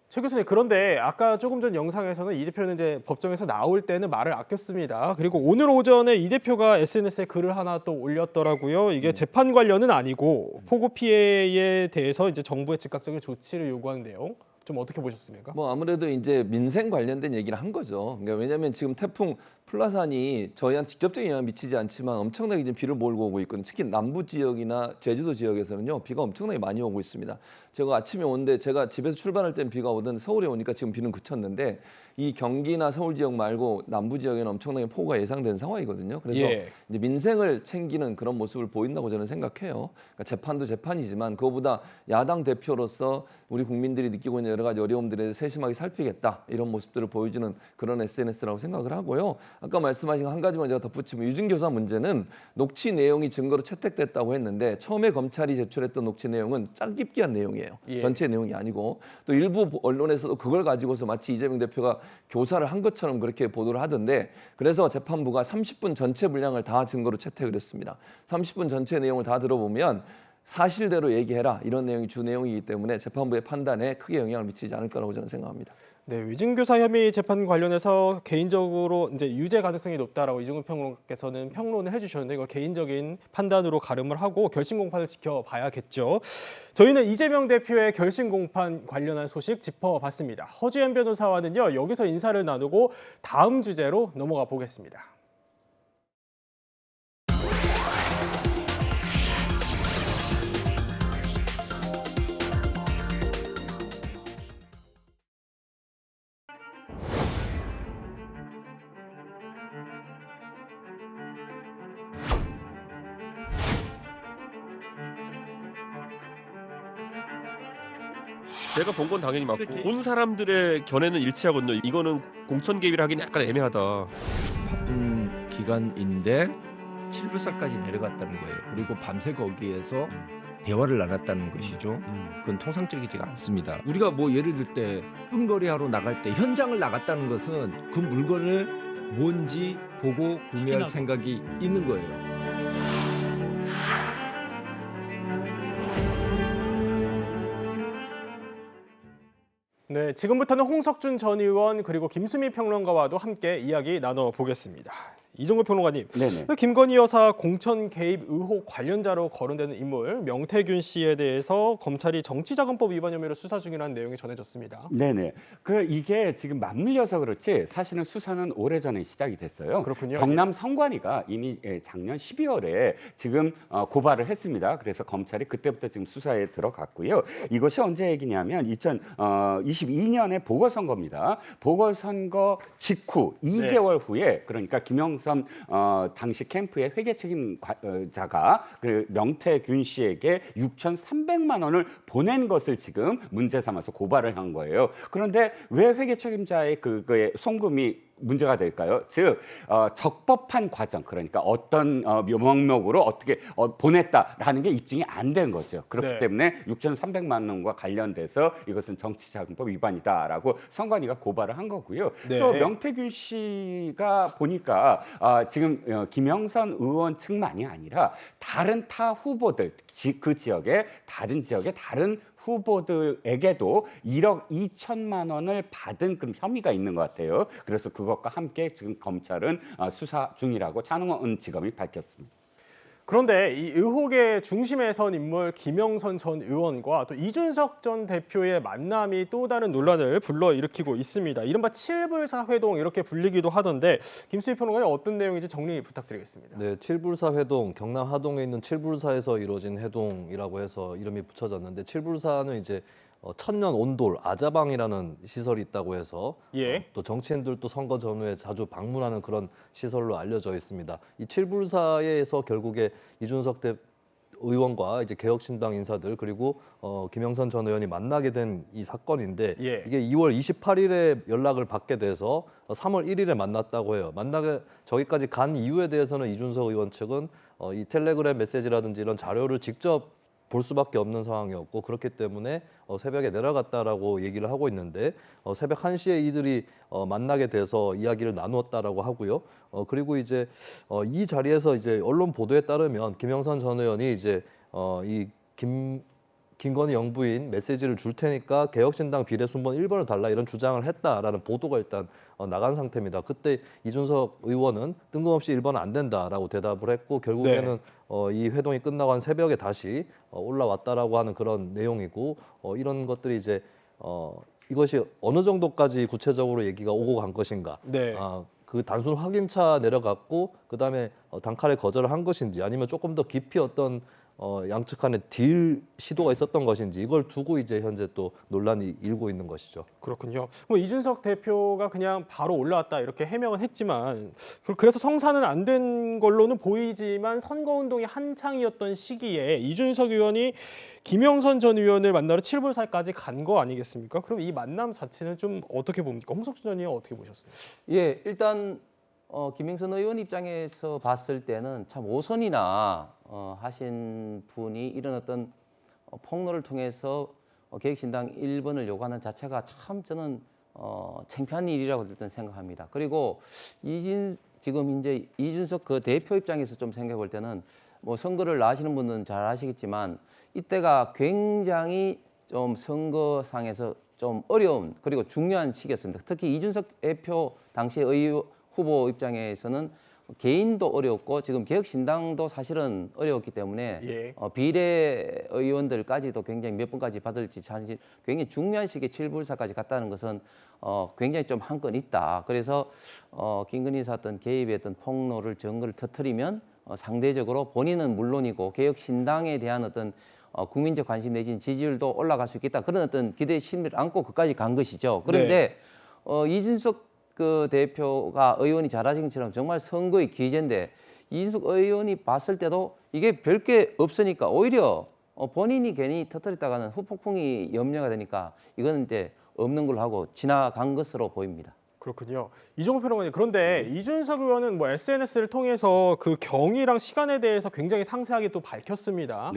최 교수님, 그런데 아까 조금 전 영상에서는 이 대표는 이제 법정에서 나올 때는 말을 아꼈습니다. 그리고 오늘 오전에 이 대표가 SNS에 글을 하나 또 올렸더라고요. 이게 재판 관련은 아니고 폭우 피해에 대해서 이제 정부의 즉각적인 조치를 요구하는 내용. 좀 어떻게 보셨습니까? 뭐 아무래도 이제 민생 관련된 얘기를 한 거죠. 그러니까 왜냐하면 지금 태풍 플라산이 저희한테 직접적인 영향을 미치지 않지만 엄청나게 지금 비를 몰고 오고 있거든요. 특히 남부 지역이나 제주도 지역에서는요 비가 엄청나게 많이 오고 있습니다. 제가 아침에 오는데 제가 집에서 출발할 땐 비가 오던 서울에 오니까 지금 비는 그쳤는데 이 경기나 서울 지역 말고 남부 지역에는 엄청나게 폭우가 예상되는 상황이거든요. 그래서 이제 민생을 챙기는 그런 모습을 보인다고 저는 생각해요. 그러니까 재판도 재판이지만 그거보다 야당 대표로서 우리 국민들이 느끼고 있는 여러 가지 어려움들에 대해서 세심하게 살피겠다 이런 모습들을 보여주는 그런 SNS라고 생각을 하고요. 아까 말씀하신 한 가지만 제가 덧붙이면 유증교사 문제는 녹취 내용이 증거로 채택됐다고 했는데 처음에 검찰이 제출했던 녹취 내용은 짤깁기한 내용이에요. 전체 내용이 아니고 또 일부 언론에서도 그걸 가지고서 마치 이재명 대표가 교사를 한 것처럼 그렇게 보도를 하던데 그래서 재판부가 30분 전체 분량을 다 증거로 채택을 했습니다. 30분 전체 내용을 다 들어보면 사실대로 얘기해라 이런 내용이 주 내용이기 때문에 재판부의 판단에 크게 영향을 미치지 않을 거라고 저는 생각합니다. 네, 위증교사 혐의 재판 관련해서 개인적으로 이제 유죄 가능성이 높다라고 이종근 평론가께서는 평론을 해주셨는데 이거 개인적인 판단으로 가름을 하고 결심 공판을 지켜봐야겠죠. 저희는 이재명 대표의 결심 공판 관련한 소식 짚어봤습니다. 허주연 변호사와는요 여기서 인사를 나누고 다음 주제로 넘어가 보겠습니다. 내가 본 건 당연히 맞고 본 사람들의 견해는 일치하거든요. 이거는 공천 개입을 하기는 약간 애매하다. 바쁜 기간인데 7불사까지 내려갔다는 거예요. 그리고 밤새 거기에서 대화를 나눴다는 것이죠. 그건 통상적이지가 않습니다. 우리가 뭐 예를 들 때 은거래하러 나갈 때 현장을 나갔다는 것은 그 물건을 뭔지 보고 구매할 생각이 있는 거예요. 네, 지금부터는 홍석준 전 의원 그리고 김수미 평론가와도 함께 이야기 나눠보겠습니다. 이종근 평론가님, 김건희 여사 공천 개입 의혹 관련자로 거론되는 인물 명태균 씨에 대해서 검찰이 정치자금법 위반 혐의로 수사 중이라는 내용이 전해졌습니다. 네네. 이게 지금 맞물려서 그렇지 사실은 수사는 오래전에 시작이 됐어요. 그렇군요. 경남 성관위가 이미 작년 12월에 지금 고발을 했습니다. 그래서 검찰이 그때부터 지금 수사에 들어갔고요. 이것이 언제 얘기냐면 2022년에 보궐선거입니다. 보궐선거 직후 2개월 후에 그러니까 김영선 당시 캠프의 회계 책임자가 그 명태균 씨에게 6,300만 원을 보낸 것을 지금 문제 삼아서 고발을 한 거예요. 그런데 왜 회계 책임자의 그거의 송금이 문제가 될까요? 즉 적법한 과정, 그러니까 어떤 명목으로 어떻게 보냈다라는 게 입증이 안 된 거죠. 그렇기 때문에 6,300만 원과 관련돼서 이것은 정치자금법 위반이다라고 선관위가 고발을 한 거고요. 또 명태균 씨가 보니까 지금 김영선 의원 측만이 아니라 다른 타 후보들, 그 지역의 다른 후보들에게도 1억 2천만 원을 받은 그런 혐의가 있는 것 같아요. 그래서 그것과 함께 지금 검찰은 수사 중이라고 창원지검이 밝혔습니다. 그런데 이 의혹의 중심에 선 인물 김영선 전 의원과 또 이준석 전 대표의 만남이 또 다른 논란을 불러일으키고 있습니다. 이른바 7불사 회동 이렇게 불리기도 하던데 김수희 평론가님 어떤 내용인지 정리 부탁드리겠습니다. 네, 7불사 회동, 경남 하동에 있는 7불사에서 이루어진 회동이라고 해서 이름이 붙여졌는데 7불사는 이제 천년 온돌 아자방이라는 시설이 있다고 해서 또 정치인들도 선거 전후에 자주 방문하는 그런 시설로 알려져 있습니다. 이 7불사에서 결국에 이준석 의원과 이제 개혁신당 인사들 그리고 김영선 전 의원이 만나게 된 이 사건인데 이게 2월 28일에 연락을 받게 돼서 3월 1일에 만났다고 해요. 저기까지 간 이유에 대해서는 이준석 의원 측은 이 텔레그램 메시지라든지 이런 자료를 직접 볼 수밖에 없는 상황이었고 그렇기 때문에 새벽에 내려갔다라고 얘기를 하고 있는데 새벽 1시에 이들이 만나게 돼서 이야기를 나누었다라고 하고요. 그리고 이제 이 자리에서 이제 언론 보도에 따르면 김영선 전 의원이 이제 이 김건희 영부인 메시지를 줄 테니까 개혁신당 비례 순번 1번을 달라 이런 주장을 했다라는 보도가 일단 나간 상태입니다. 그때 이준석 의원은 뜬금없이 1번은 안 된다라고 대답을 했고 결국에는 이 회동이 끝나고 한 새벽에 다시 올라왔다라고 하는 그런 내용이고 이런 것들이 이제 이것이 어느 정도까지 구체적으로 얘기가 오고 간 것인가. 그 단순 확인차 내려갔고 그다음에 단칼에 거절을 한 것인지 아니면 조금 더 깊이 어떤 양측 간에 딜 시도가 있었던 것인지 이걸 두고 이제 현재 또 논란이 일고 있는 것이죠. 그렇군요. 뭐 이준석 대표가 그냥 바로 올라왔다 이렇게 해명은 했지만 그래서 성사는 안 된 걸로는 보이지만 선거운동이 한창이었던 시기에 이준석 의원이 김영선 전 의원을 만나러 칠불사까지 간 거 아니겠습니까? 그럼 이 만남 자체는 좀 어떻게 봅니까? 홍석준 전 의원 어떻게 보셨습니까? 예, 일단 김영선 의원 입장에서 봤을 때는 참 오선이나 하신 분이 이런 어떤 폭로를 통해서 개혁신당 1번을 요구하는 자체가 참 저는 창피한 일이라고 일단 생각합니다. 그리고 지금 이제 이준석 그 대표 입장에서 좀 생각해 볼 때는 뭐 선거를 아시는 분은 잘 아시겠지만 이때가 굉장히 좀 선거상에서 좀 어려운 그리고 중요한 시기였습니다. 특히 이준석 대표 당시 후보 입장에서는 개인도 어려웠고 지금 개혁신당도 사실은 어려웠기 때문에 비례 의원들까지도 굉장히 몇 번까지 받을지 사실 굉장히 중요한 시기에 칠불사까지 갔다는 것은 굉장히 좀 한 건 있다. 그래서 김건희 여사 어떤 개입의 어떤 폭로를 증거를 터뜨리면 상대적으로 본인은 물론이고 개혁신당에 대한 어떤 국민적 관심 내지는 지지율도 올라갈 수 있겠다. 그런 어떤 기대 심리를 안고 그까지 간 것이죠. 그런데 이준석 그 대표가 의원이 잘하신 것처럼 정말 선거의 기재인데 이준석 의원이 봤을 때도 이게 별게 없으니까 오히려 본인이 괜히 터뜨렸다가는 후폭풍이 염려가 되니까 이거는 이제 없는 걸로 하고 지나간 것으로 보입니다. 그렇군요. 이종호 평론가님, 그런데 이준석 의원은 뭐 SNS를 통해서 그 경위랑 시간에 대해서 굉장히 상세하게 또 밝혔습니다.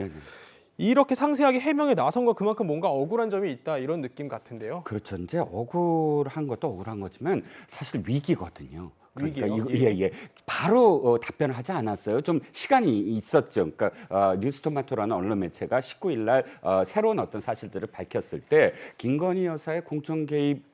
이렇게 상세하게 해명에 나선 거 그만큼 뭔가 억울한 점이 있다 이런 느낌 같은데요. 그렇죠. 이제 억울한 것도 억울한 거지만 사실 위기거든요. 그러니까 위기요? 바로 답변을 하지 않았어요. 좀 시간이 있었죠. 그러니까 뉴스토마토라는 언론 매체가 19일 날 새로운 어떤 사실들을 밝혔을 때 김건희 여사의 공천 개입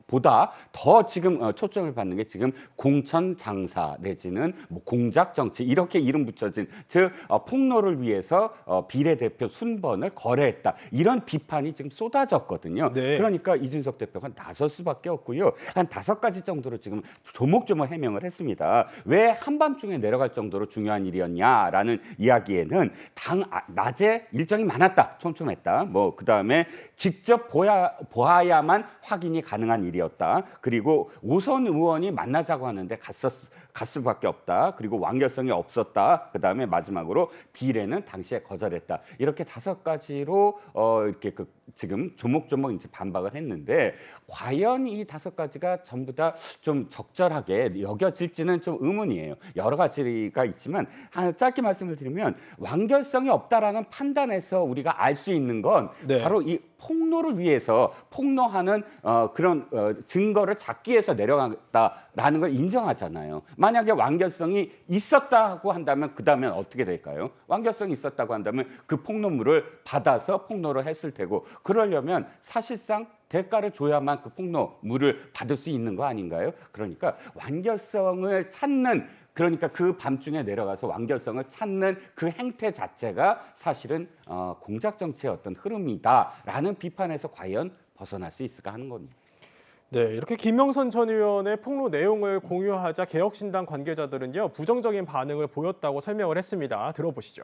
보다 더 지금 초점을 받는 게 지금 공천 장사 내지는 뭐 공작 정치 이렇게 이름 붙여진 즉 폭로를 위해서 비례대표 순번을 거래했다 이런 비판이 지금 쏟아졌거든요. 그러니까 이준석 대표가 나설 수밖에 없고요. 한 5가지 정도로 지금 조목조목 해명을 했습니다. 왜 한밤중에 내려갈 정도로 중요한 일이었냐라는 이야기에는 낮에 일정이 많았다, 촘촘했다. 뭐 그다음에 직접 보아야만 확인이 가능한 일이었다. 그리고 오선 의원이 만나자고 하는데 갔을 수밖에 없다. 그리고 완결성이 없었다. 그다음에 마지막으로 비례는 당시에 거절했다. 이렇게 5가지로 이렇게 지금 조목조목 이제 반박을 했는데 과연 이 5가지가 전부 다 좀 적절하게 여겨질지는 좀 의문이에요. 여러 가지가 있지만 짧게 말씀을 드리면 완결성이 없다라는 판단에서 우리가 알 수 있는 건 바로 이 폭로를 위해서 폭로하는 그런 증거를 찾기 위해서 내려갔다라는 걸 인정하잖아요. 만약에 완결성이 있었다고 한다면 그다음엔 어떻게 될까요? 완결성이 있었다고 한다면 그 폭로물을 받아서 폭로를 했을 테고 그러려면 사실상 대가를 줘야만 그 폭로물을 받을 수 있는 거 아닌가요? 그러니까 완결성을 찾는 그러니까 그 밤중에 내려가서 완결성을 찾는 그 행태 자체가 사실은 공작 정치의 어떤 흐름이다라는 비판에서 과연 벗어날 수 있을까 하는 겁니다. 네, 이렇게 김영선 전 의원의 폭로 내용을 공유하자 개혁신당 관계자들은요 부정적인 반응을 보였다고 설명을 했습니다. 들어보시죠.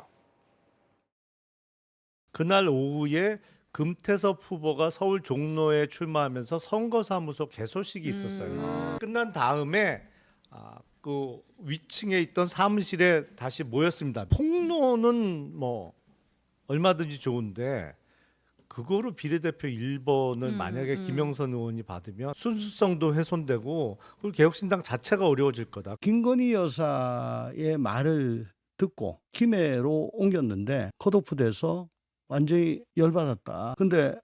그날 오후에 금태섭 후보가 서울 종로에 출마하면서 선거사무소 개소식이 있었어요. 끝난 다음에 그 위층에 있던 사무실에 다시 모였습니다. 폭로는 뭐 얼마든지 좋은데 그거로 비례대표 1번을 만약에 김영선 의원이 받으면 순수성도 훼손되고 그리고 개혁신당 자체가 어려워질 거다. 김건희 여사의 말을 듣고 김해로 옮겼는데 컷오프돼서 완전히 열받았다. 근데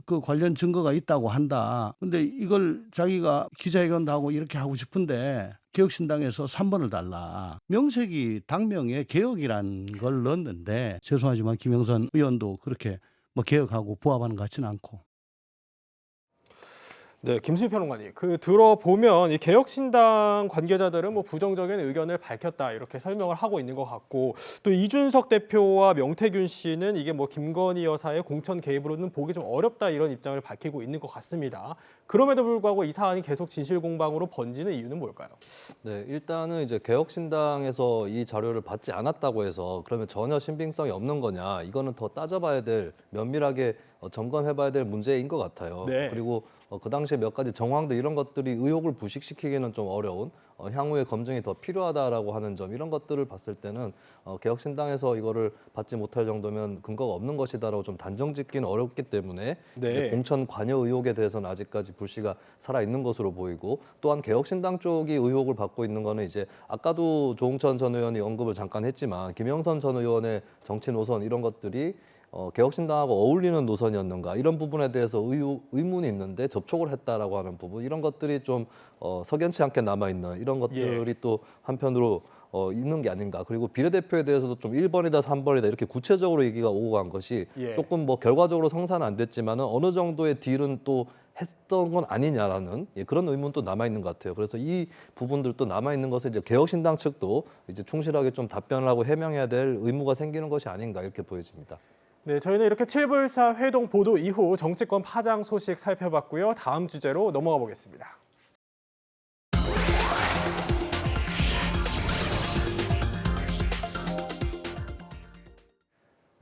그 관련 증거가 있다고 한다. 근데 이걸 자기가 기자회견도 하고 이렇게 하고 싶은데 개혁신당에서 3번을 달라. 명색이 당명에 개혁이란 걸 넣었는데 죄송하지만 김영선 의원도 그렇게 뭐 개혁하고 부합하는 것 같지는 않고. 네, 김수희 평론가님, 들어보면 이 개혁신당 관계자들은 뭐 부정적인 의견을 밝혔다 이렇게 설명을 하고 있는 것 같고, 또 이준석 대표와 명태균 씨는 이게 뭐 김건희 여사의 공천 개입으로는 보기 좀 어렵다 이런 입장을 밝히고 있는 것 같습니다. 그럼에도 불구하고 이 사안이 계속 진실 공방으로 번지는 이유는 뭘까요? 네, 일단은 이제 개혁신당에서 이 자료를 받지 않았다고 해서 그러면 전혀 신빙성이 없는 거냐, 이거는 더 따져봐야 될, 면밀하게 점검해봐야 될 문제인 것 같아요. 네. 그리고 그 당시에 몇 가지 정황들 이런 것들이 의혹을 부식시키기는 좀 어려운, 향후에 검증이 더 필요하다라고 하는 점, 이런 것들을 봤을 때는 개혁신당에서 이거를 받지 못할 정도면 근거가 없는 것이다라고 좀 단정짓기는 어렵기 때문에 네. 이제 공천 관여 의혹에 대해서는 아직까지 불씨가 살아 있는 것으로 보이고, 또한 개혁신당 쪽이 의혹을 받고 있는 거는 이제 아까도 조홍천 전 의원이 언급을 잠깐 했지만 김영선 전 의원의 정치 노선 이런 것들이 개혁신당하고 어울리는 노선이었는가, 이런 부분에 대해서 의문이 있는데 접촉을 했다라고 하는 부분, 이런 것들이 좀 석연치 않게 남아있는 이런 것들이 또 한편으로 있는 게 아닌가. 그리고 비례대표에 대해서도 좀 1번이다 3번이다 이렇게 구체적으로 얘기가 오고 간 것이 조금 뭐 결과적으로 성사는 안 됐지만은 어느 정도의 딜은 또 했던 건 아니냐라는 그런 의문도 남아 있는 것 같아요. 그래서 이 부분들도 남아 있는 것을 이제 개혁신당 측도 이제 충실하게 좀 답변을 하고 해명해야 될 의무가 생기는 것이 아닌가, 이렇게 보여집니다. 네, 저희는 이렇게 7불사 회동 보도 이후 정치권 파장 소식 살펴봤고요. 다음 주제로 넘어가 보겠습니다.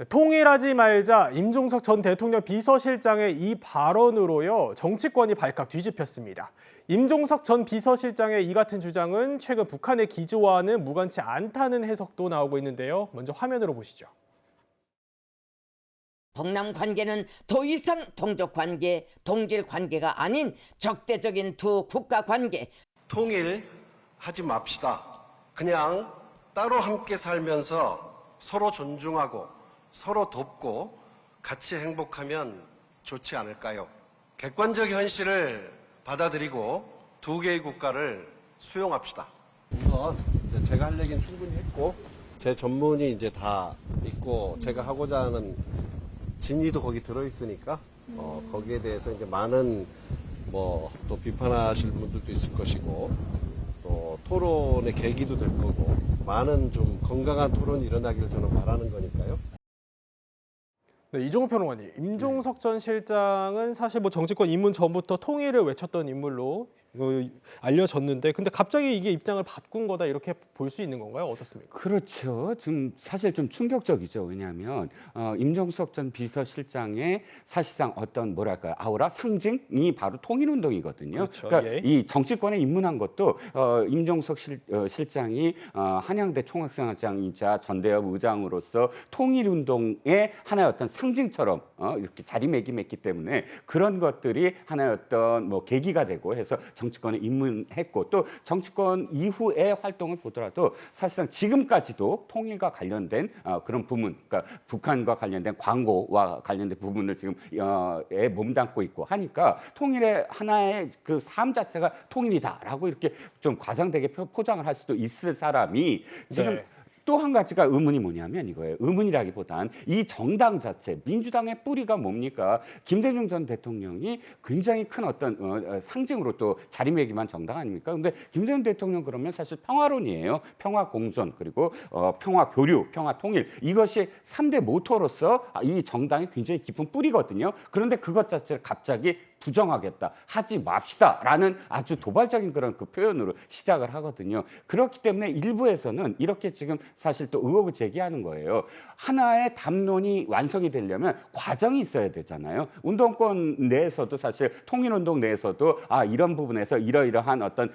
통일하지 말자, 임종석 전 대통령 비서실장의 이 발언으로요, 정치권이 발칵 뒤집혔습니다. 임종석 전 비서실장의 이 같은 주장은 최근 북한의 기조와는 무관치 않다는 해석도 나오고 있는데요. 먼저 화면으로 보시죠. 동남 관계는 더 이상 동족 관계, 동질 관계가 아닌 적대적인 두 국가 관계. 통일하지 맙시다. 그냥 따로 함께 살면서 서로 존중하고 서로 돕고 같이 행복하면 좋지 않을까요? 객관적 현실을 받아들이고 두 개의 국가를 수용합시다. 우선 제가 할 얘기는 충분히 했고 제 전문이 이제 다 있고 제가 하고자 하는 진의도 거기 들어있으니까 거기에 대해서 이제 많은 뭐 또 비판하실 분들도 있을 것이고 또 토론의 계기도 될 거고 많은 좀 건강한 토론이 일어나기를 저는 바라는 거니까요. 네, 이종호 평론가님, 임종석 전 실장은 사실 뭐 정치권 입문 전부터 통일을 외쳤던 인물로 알려졌는데, 근데 갑자기 이게 입장을 바꾼 거다 이렇게 볼 수 있는 건가요? 어떻습니까? 그렇죠. 좀 사실 좀 충격적이죠. 왜냐하면 임종석 전 비서실장의 사실상 어떤 뭐랄까요, 아우라 상징이 바로 통일운동이거든요. 그렇죠. 그러니까 예. 이 정치권에 입문한 것도 임종석 실장이 한양대 총학생회장이자 전대협 의장으로서 통일운동의 하나의 어떤 상징처럼 이렇게 자리매김했기 때문에 그런 것들이 하나의 어떤 뭐 계기가 되고 해서 정치권에 입문했고, 또 정치권 이후의 활동을 보더라도 사실상 지금까지도 통일과 관련된 그런 부분, 그러니까 북한과 관련된 광고와 관련된 부분을 지금 몸담고 있고 하니까 통일의 하나의 그 삶 자체가 통일이다라고 이렇게 좀 과장되게 포장을 할 수도 있을 사람이 지금 네. 또 한 가지가 의문이 뭐냐면 이거예요. 의문이라기보단 이 정당 자체, 민주당의 뿌리가 뭡니까? 김대중 전 대통령이 굉장히 큰 어떤 상징으로 또 자리매김한 정당 아닙니까? 근데 김대중 대통령 그러면 사실 평화론이에요. 평화 공존, 그리고 평화 교류, 평화 통일, 이것이 3대 모토로서 이 정당이 굉장히 깊은 뿌리거든요. 그런데 그것 자체를 갑자기 부정하겠다, 하지 맙시다라는 아주 도발적인 그런 그 표현으로 시작을 하거든요. 그렇기 때문에 일부에서는 이렇게 지금 사실 또 의혹을 제기하는 거예요. 하나의 담론이 완성이 되려면 과정이 있어야 되잖아요. 운동권 내에서도 사실 통일운동 내에서도 이런 부분에서 이러이러한 어떤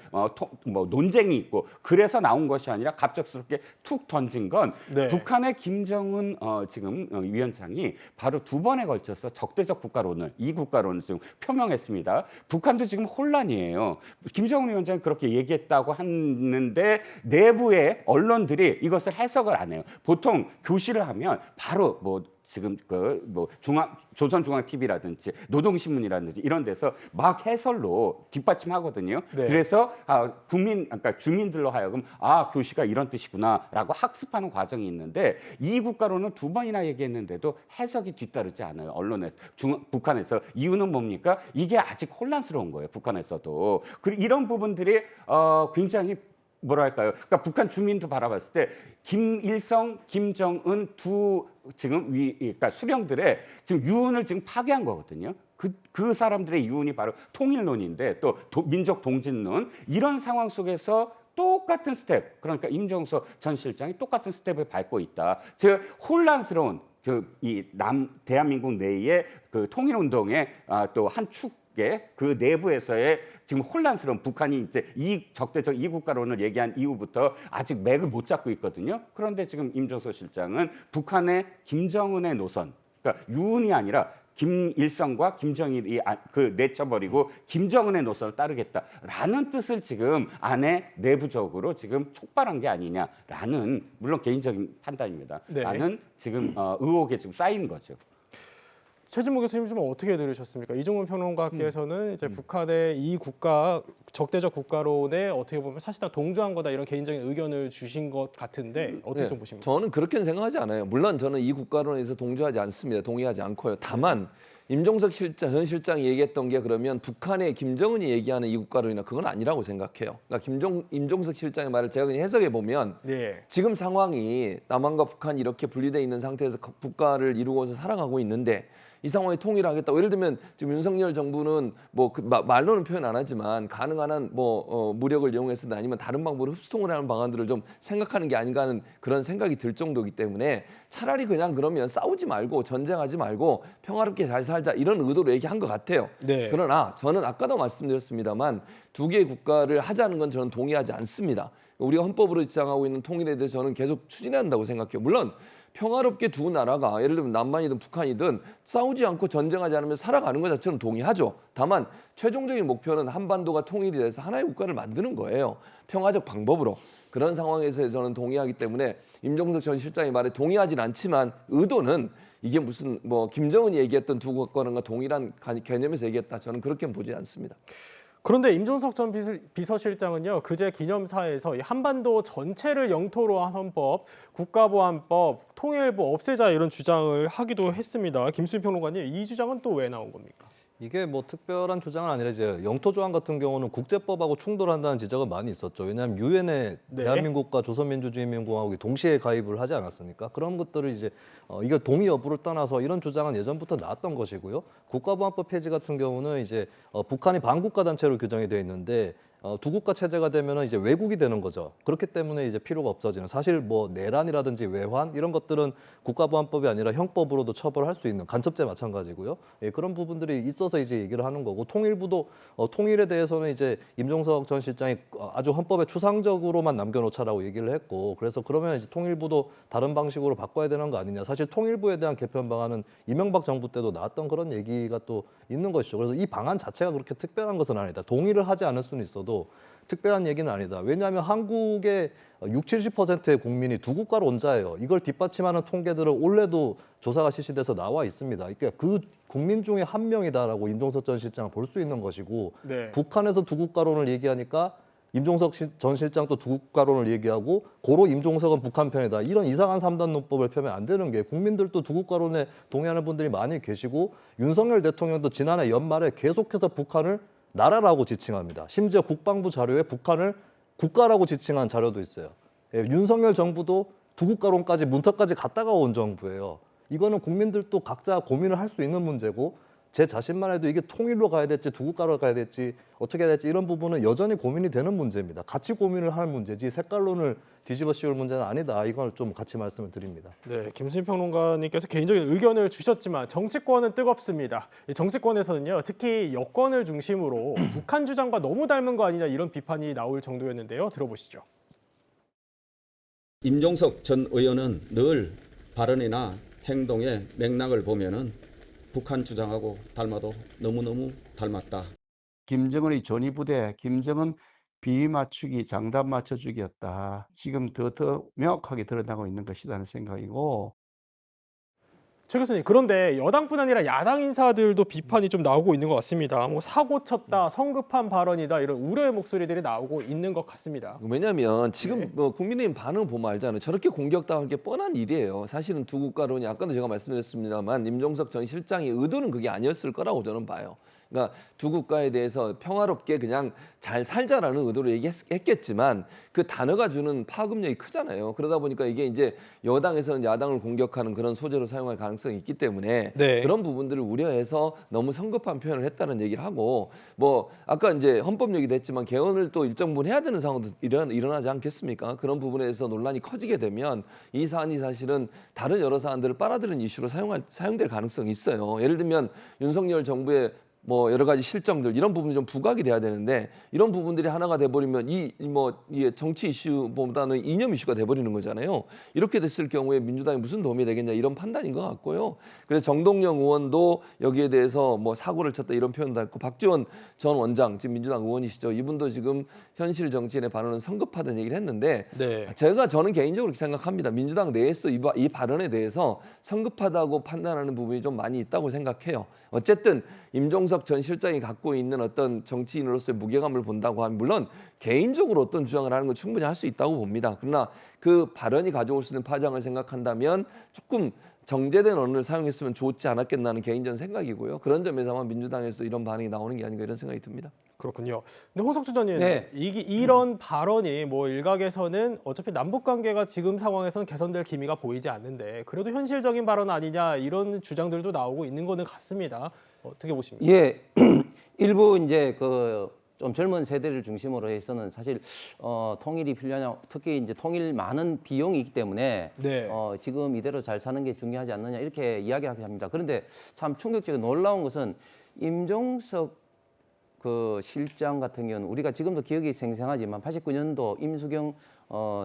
뭐 논쟁이 있고 그래서 나온 것이 아니라 갑작스럽게 툭 던진 건 네. 북한의 김정은 지금 위원장이 바로 2번에 걸쳐서 적대적 국가론을, 이 국가론을 지금 표명했습니다. 북한도 지금 혼란이에요. 김정은 위원장이 그렇게 얘기했다고 하는데 내부의 언론들이 이것을 해석을 안 해요. 보통 교실을 하면 바로 지금 조선중앙TV라든지 노동신문이라든지 이런 데서 막 해설로 뒷받침하거든요. 네. 그래서 그러니까 주민들로 하여금 교시가 이런 뜻이구나라고 학습하는 과정이 있는데 이 국가로는 2번이나 얘기했는데도 해석이 뒤따르지 않아요. 언론에서 북한에서 이유는 뭡니까? 이게 아직 혼란스러운 거예요. 북한에서도. 그리고 이런 부분들이 굉장히 뭐랄까요? 그러니까 북한 주민도 바라봤을 때 김일성, 김정은 두 지금 그러니까 수령들의 지금 유운을 지금 파괴한 거거든요. 그 사람들의 유운이 바로 통일론인데 또 민족 동진론 이런 상황 속에서 똑같은 스텝, 그러니까 임종석 전 실장이 똑같은 스텝을 밟고 있다. 즉 혼란스러운 대한민국 내의 그 통일운동의 또 한 축의 그 내부에서의 지금 혼란스러운 북한이 이제 적대적 이국가론을 얘기한 이후부터 아직 맥을 못 잡고 있거든요. 그런데 지금 임종석 실장은 북한의 김정은의 노선, 그러니까 유은이 아니라 김일성과 김정일이 내쳐버리고 김정은의 노선을 따르겠다라는 뜻을 지금 안에 내부적으로 지금 촉발한 게 아니냐라는 물론 개인적인 판단입니다. 네. 라는 지금 의혹에 지금 쌓인 거죠. 최진모 교수님 좀 어떻게 들으셨습니까? 이종훈 평론가께서는 이제 북한의 이 적대적 국가론에 어떻게 보면 사실상 동조한 거다 이런 개인적인 의견을 주신 것 같은데 어떻게 좀 보십니까? 저는 그렇게는 생각하지 않아요. 물론 저는 이 국가론에서 동조하지 않습니다. 동의하지 않고요. 다만 임종석 전 실장이 얘기했던 게 그러면 북한의 김정은이 얘기하는 이 국가론이나 그건 아니라고 생각해요. 그러니까 임종석 실장의 말을 제가 그냥 해석해 보면 지금 상황이 남한과 북한이 이렇게 분리되어 있는 상태에서 국가를 이루고서 살아가고 있는데 이 상황이 통일하겠다. 예를 들면 지금 윤석열 정부는 말로는 표현 안 하지만 가능한 한 무력을 이용해서든 아니면 다른 방법으로 흡수통을 하는 방안들을 좀 생각하는 게 아닌가 하는 그런 생각이 들 정도이기 때문에 차라리 그냥 그러면 싸우지 말고 전쟁하지 말고 평화롭게 잘 살자 이런 의도로 얘기한 것 같아요. 네. 그러나 저는 아까도 말씀드렸습니다만 두 개의 국가를 하자는 건 저는 동의하지 않습니다. 우리가 헌법으로 지정하고 있는 통일에 대해서 저는 계속 추진해야 한다고 생각해요. 물론 평화롭게 두 나라가 예를 들면 남한이든 북한이든 싸우지 않고 전쟁하지 않으면 살아가는 것 자체는 동의하죠. 다만 최종적인 목표는 한반도가 통일이 돼서 하나의 국가를 만드는 거예요. 평화적 방법으로. 그런 상황에서 저는 동의하기 때문에 임종석 전 실장의 말에 동의하진 않지만 의도는 이게 무슨 김정은이 얘기했던 두 국가론과 동일한 개념에서 얘기했다. 저는 그렇게는 보지 않습니다. 그런데 임종석 전 비서실장은요, 그제 기념사에서 이 한반도 전체를 영토로 한 헌법, 국가보안법, 통일부 없애자 이런 주장을 하기도 했습니다. 김수희 평론가님, 이 주장은 또 왜 나온 겁니까? 이게 특별한 주장은 아니라 이제 영토 조항 같은 경우는 국제법하고 충돌한다는 지적은 많이 있었죠. 왜냐하면 유엔에 대한민국과 조선민주주의인민공화국이 동시에 가입을 하지 않았습니까? 그런 것들을 이제 이거 동의 여부를 떠나서 이런 주장은 예전부터 나왔던 것이고요. 국가보안법 폐지 같은 경우는 이제 북한이 반국가 단체로 규정이 되어 있는데 두 국가 체제가 되면은 이제 외국이 되는 거죠. 그렇기 때문에 이제 필요가 없어지는. 사실 내란이라든지 외환 이런 것들은 국가보안법이 아니라 형법으로도 처벌할 수 있는 간첩죄 마찬가지고요. 예, 그런 부분들이 있어서 이제 얘기를 하는 거고 통일부도 통일에 대해서는 이제 임종석 전 실장이 아주 헌법에 추상적으로만 남겨놓자라고 얘기를 했고 그래서 그러면 이제 통일부도 다른 방식으로 바꿔야 되는 거 아니냐. 사실 통일부에 대한 개편 방안은 이명박 정부 때도 나왔던 그런 얘기가 또 있는 것이죠. 그래서 이 방안 자체가 그렇게 특별한 것은 아니다. 동의를 하지 않을 수는 있어도 특별한 얘기는 아니다. 왜냐하면 한국의 60-70%의 국민이 두 국가론자예요. 이걸 뒷받침하는 통계들은 올해도 조사가 실시돼서 나와 있습니다. 그러니까 그 국민 중에 한 명이다라고 임종석 전 실장은 볼 수 있는 것이고 북한에서 두 국가론을 얘기하니까 임종석 전 실장도 두 국가론을 얘기하고 고로 임종석은 북한 편이다. 이런 이상한 3단 논법을 펴면 안 되는 게 국민들도 두 국가론에 동의하는 분들이 많이 계시고 윤석열 대통령도 지난해 연말에 계속해서 북한을 나라라고 지칭합니다. 심지어 국방부 자료에 북한을 국가라고 지칭한 자료도 있어요. 예, 윤석열 정부도 두 국가론까지 문턱까지 갔다가 온 정부예요. 이거는 국민들도 각자 고민을 할 수 있는 문제고 제 자신만 해도 이게 통일로 가야 될지 두 국가로 가야 될지 어떻게 해야 될지 이런 부분은 여전히 고민이 되는 문제입니다. 같이 고민을 하는 문제지 색깔론을 뒤집어 씌울 문제는 아니다. 이걸 좀 같이 말씀을 드립니다. 네, 김수희 평론가님께서 개인적인 의견을 주셨지만 정치권은 뜨겁습니다. 정치권에서는요, 특히 여권을 중심으로 북한 주장과 너무 닮은 거 아니냐 이런 비판이 나올 정도였는데요. 들어보시죠. 임종석 전 의원은 늘 발언이나 행동의 맥락을 보면은 북한 주장하고 닮아도 너무너무 닮았다. 김정은의 전위부대, 김정은 비맞추기, 장단 맞춰주기였다. 지금 더 명확하게 드러나고 있는 것이라는 생각이고. 최 교수님, 그런데 여당뿐 아니라 야당 인사들도 비판이 좀 나오고 있는 것 같습니다. 뭐 사고 쳤다, 성급한 발언이다 이런 우려의 목소리들이 나오고 있는 것 같습니다. 왜냐하면 지금 뭐 국민의힘 반응 보면 알잖아요. 저렇게 공격당할 게 뻔한 일이에요. 사실은 두 국가론이 아까도 제가 말씀드렸습니다만 임종석 전 실장의 의도는 그게 아니었을 거라고 저는 봐요. 그러니까 두 국가에 대해서 평화롭게 그냥 잘 살자라는 의도로 얘기했겠지만 그 단어가 주는 파급력이 크잖아요. 그러다 보니까 이게 이제 여당에서는 야당을 공격하는 그런 소재로 사용할 가능성이 있기 때문에 그런 부분들을 우려해서 너무 성급한 표현을 했다는 얘기를 하고 뭐 아까 이제 헌법 얘기도 했지만 개헌을 또 일정 부분 해야 되는 상황도 일어나지 않겠습니까? 그런 부분에서 논란이 커지게 되면 이 사안이 사실은 다른 여러 사안들을 빨아들이는 이슈로 사용될 가능성이 있어요. 예를 들면 윤석열 정부의 뭐 여러 가지 실정들 이런 부분이 좀 부각이 돼야 되는데 이런 부분들이 하나가 돼버리면 이 정치 이슈보다는 이념 이슈가 돼버리는 거잖아요. 이렇게 됐을 경우에 민주당이 무슨 도움이 되겠냐 이런 판단인 것 같고요. 그래서 정동영 의원도 여기에 대해서 뭐 사고를 쳤다 이런 표현도 했고 박지원 전 원장 지금 민주당 의원이시죠. 이분도 지금 현실 정치인의 발언은 성급하다는 얘기를 했는데 저는 개인적으로 그렇게 생각합니다. 민주당 내에서도 이 발언에 대해서 성급하다고 판단하는 부분이 좀 많이 있다고 생각해요. 어쨌든 임종석 전 실장이 갖고 있는 어떤 정치인으로서의 무게감을 본다고 하면 물론 개인적으로 어떤 주장을 하는 건 충분히 할 수 있다고 봅니다. 그러나 그 발언이 가져올 수 있는 파장을 생각한다면 조금 정제된 언어를 사용했으면 좋지 않았겠나는 개인적인 생각이고요. 그런 점에서만 민주당에서도 이런 반응이 나오는 게 아닌가 이런 생각이 듭니다. 그렇군요. 근데 홍석주 전 의원님, 이런 발언이 뭐 일각에서는 어차피 남북 관계가 지금 상황에서는 개선될 기미가 보이지 않는데 그래도 현실적인 발언 아니냐 이런 주장들도 나오고 있는 거는 같습니다. 어떻게 보십니까? 예, 일부 이제 좀 젊은 세대를 중심으로 해서는 사실 통일이 필요하냐, 특히 이제 통일 많은 비용이 있기 때문에 지금 이대로 잘 사는 게 중요하지 않느냐 이렇게 이야기하게 합니다. 그런데 참 충격적이고 놀라운 것은 임종석 실장 같은 경우는 우리가 지금도 기억이 생생하지만 89년도 임수경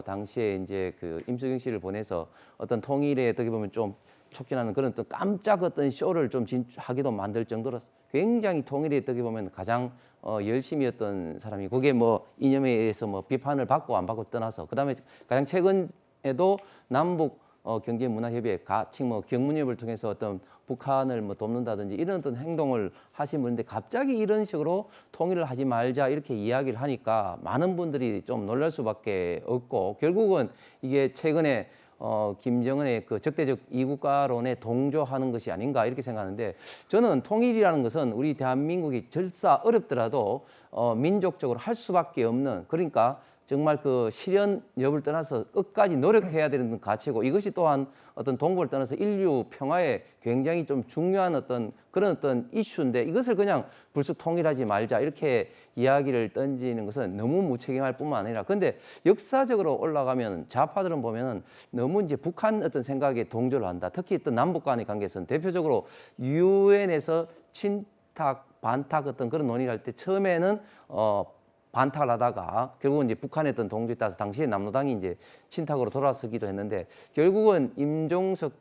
당시에 이제 임수경 씨를 보내서 어떤 통일에 어떻게 보면 좀 촉진하는 그런 어떤 깜짝 어떤 쇼를 좀 하기도 만들 정도로 굉장히 통일에 어떻게 보면 가장 열심히 했던 사람이 그게 뭐 이념에 의해서 뭐 비판을 받고 안 받고 떠나서 그다음에 가장 최근에도 남북 경제 문화 협의회 같이 뭐 경문협을 통해서 어떤 북한을 뭐 돕는다든지 이런 어떤 행동을 하신 분인데 갑자기 이런 식으로 통일을 하지 말자 이렇게 이야기를 하니까 많은 분들이 좀 놀랄 수밖에 없고 결국은 이게 최근에 김정은의 적대적 이국가론에 동조하는 것이 아닌가 이렇게 생각하는데 저는 통일이라는 것은 우리 대한민국이 절사 어렵더라도 민족적으로 할 수밖에 없는 그러니까 정말 실현 여부를 떠나서 끝까지 노력해야 되는 가치고 이것이 또한 어떤 동북을 떠나서 인류 평화에 굉장히 좀 중요한 그런 어떤 이슈인데 이것을 그냥 불쑥 통일하지 말자 이렇게 이야기를 던지는 것은 너무 무책임할 뿐만 아니라 근데 역사적으로 올라가면 좌파들은 보면은 너무 이제 북한 어떤 생각에 동조를 한다. 특히 또 남북 간의 관계에서는 대표적으로 유엔에서 친탁 반탁 어떤 그런 논의를 할 때 처음에는 반탁을 하다가 결국은 이제 북한의 어떤 동조에 따라서 당시에 남로당이 이제 친탁으로 돌아서기도 했는데 결국은 임종석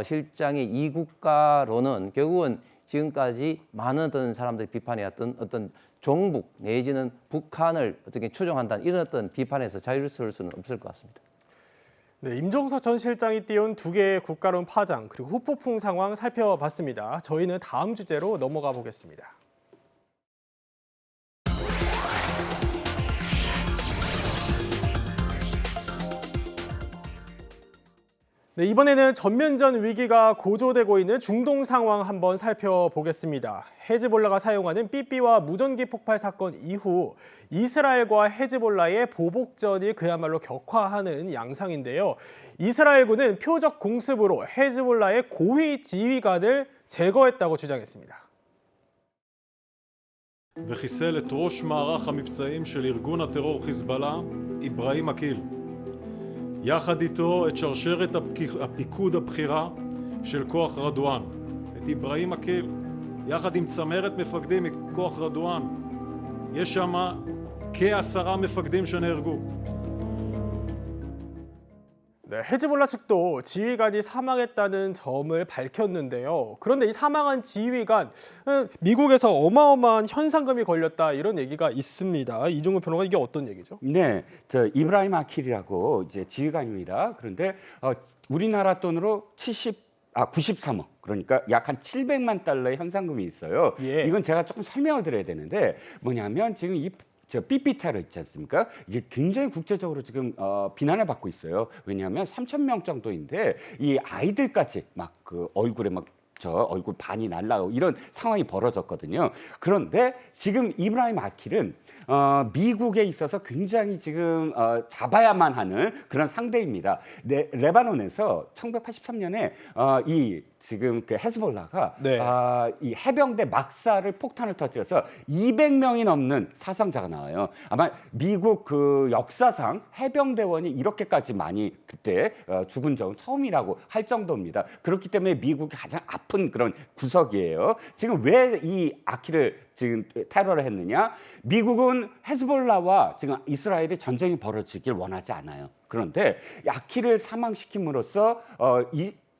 실장의 이국가론은 결국은 지금까지 많은 어떤 사람들이 비판해왔던 어떤 종북 내지는 북한을 어떻게 추종한다는 이런 어떤 비판에서 자유로울 수는 없을 것 같습니다. 네, 임종석 전 실장이 띄운 두 개의 국가론 파장 그리고 후폭풍 상황 살펴봤습니다. 저희는 다음 주제로 넘어가 보겠습니다. 네, 이번에는 전면전 위기가 고조되고 있는 중동 상황 한번 살펴보겠습니다. 헤즈볼라가 사용하는 삐삐와 무전기 폭발 사건 이후 이스라엘과 헤즈볼라의 보복전이 그야말로 격화하는 양상인데요. 이스라엘군은 표적 공습으로 헤즈볼라의 고위 지휘관을 제거했다고 주장했습니다. וחיסל את ראש מערך המבצעים של ארגון הטרור חיזבאללה, איברהים עקיל. יחד איתו את שרשרת הפיקוד הבכירה של כוח רדואן, את איברהים עקיל, יחד עם צמרת מפקדים מכוח רדואן. יש שם כ10 מפקדים שנהרגו. 네, 헤즈볼라 측도 지휘관이 사망했다는 점을 밝혔는데요. 그런데 이 사망한 지휘관, 미국에서 어마어마한 현상금이 걸렸다 이런 얘기가 있습니다. 이종우 평론가 이게 어떤 얘기죠? 네, 저 이브라임 아킬이라고 이제 지휘관입니다. 그런데 우리나라 돈으로 93억, 그러니까 약 한 700만 달러의 현상금이 있어요. 예. 이건 제가 조금 설명을 드려야 되는데 뭐냐면 지금 저 삐삐 테러 있지 않습니까? 이게 굉장히 국제적으로 지금 비난을 받고 있어요. 왜냐하면 3,000명 정도인데 이 아이들까지 막 그 얼굴에 막 저 얼굴 반이 날라가고 이런 상황이 벌어졌거든요. 그런데 지금 이브라임 아킬은 미국에 있어서 굉장히 지금 잡아야만 하는 그런 상대입니다. 레바논에서 1983년에 이 지금 그 헤즈볼라가 네. 이 해병대 막사를 폭탄을 터뜨려서 200명이 넘는 사상자가 나와요. 아마 미국 그 역사상 해병대원이 이렇게까지 많이 그때 죽은 적은 처음이라고 할 정도입니다. 그렇기 때문에 미국이 가장 아픈 그런 구석이에요. 지금 왜 이 아킬을 지금 테러를 했느냐? 미국은 헤즈볼라와 지금 이스라엘이 전쟁이 벌어지길 원하지 않아요. 그런데 아킬을 사망시킴으로써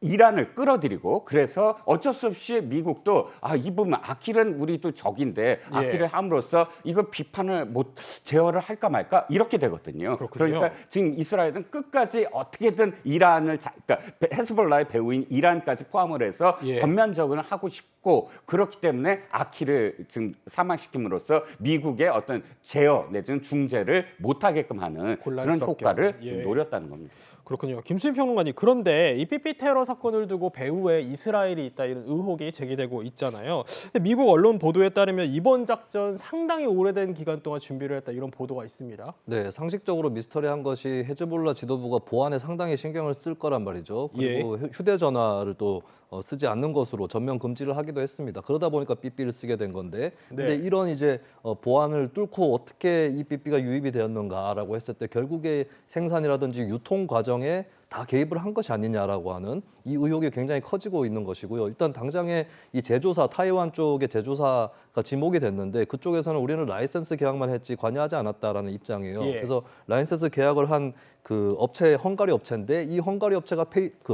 이란을 끌어들이고 그래서 어쩔 수 없이 미국도 이 부분 아킬은 우리도 적인데 아킬을 함으로써 이거 비판을 못 제어를 할까 말까 이렇게 되거든요. 그러니까 지금 이스라엘은 끝까지 어떻게든 이란을 그러니까 헤즈볼라의 배후인 이란까지 포함을 해서 전면적으로 하고 싶고 그렇기 때문에 아킬을 지금 사망시킴으로써 미국의 어떤 제어 내지는 중재를 못하게끔 하는 그런 효과를 지금 노렸다는 겁니다. 그렇군요. 김수민 평론가님, 그런데 이 삐삐 테러 사건을 두고 배후에 이스라엘이 있다 이런 의혹이 제기되고 있잖아요. 근데 미국 언론 보도에 따르면 이번 작전 상당히 오래된 기간 동안 준비를 했다 이런 보도가 있습니다. 네, 상식적으로 미스터리한 것이 헤즈볼라 지도부가 보안에 상당히 신경을 쓸 거란 말이죠. 그리고 휴대전화를 또 쓰지 않는 것으로 전면 금지를 하기도 했습니다. 그러다 보니까 삐삐를 쓰게 된 건데, 근데 이런 이제 보안을 뚫고 어떻게 이 삐삐가 유입이 되었는가라고 했을 때 결국에 생산이라든지 유통 과정에 다 개입을 한 것이 아니냐라고 하는 이 의혹이 굉장히 커지고 있는 것이고요. 일단 당장에 이 제조사, 타이완 쪽의 제조사가 지목이 됐는데 그쪽에서는 우리는 라이센스 계약만 했지 관여하지 않았다라는 입장이에요. 그래서 라이센스 계약을 한 그 업체, 헝가리 업체인데 이 헝가리 업체가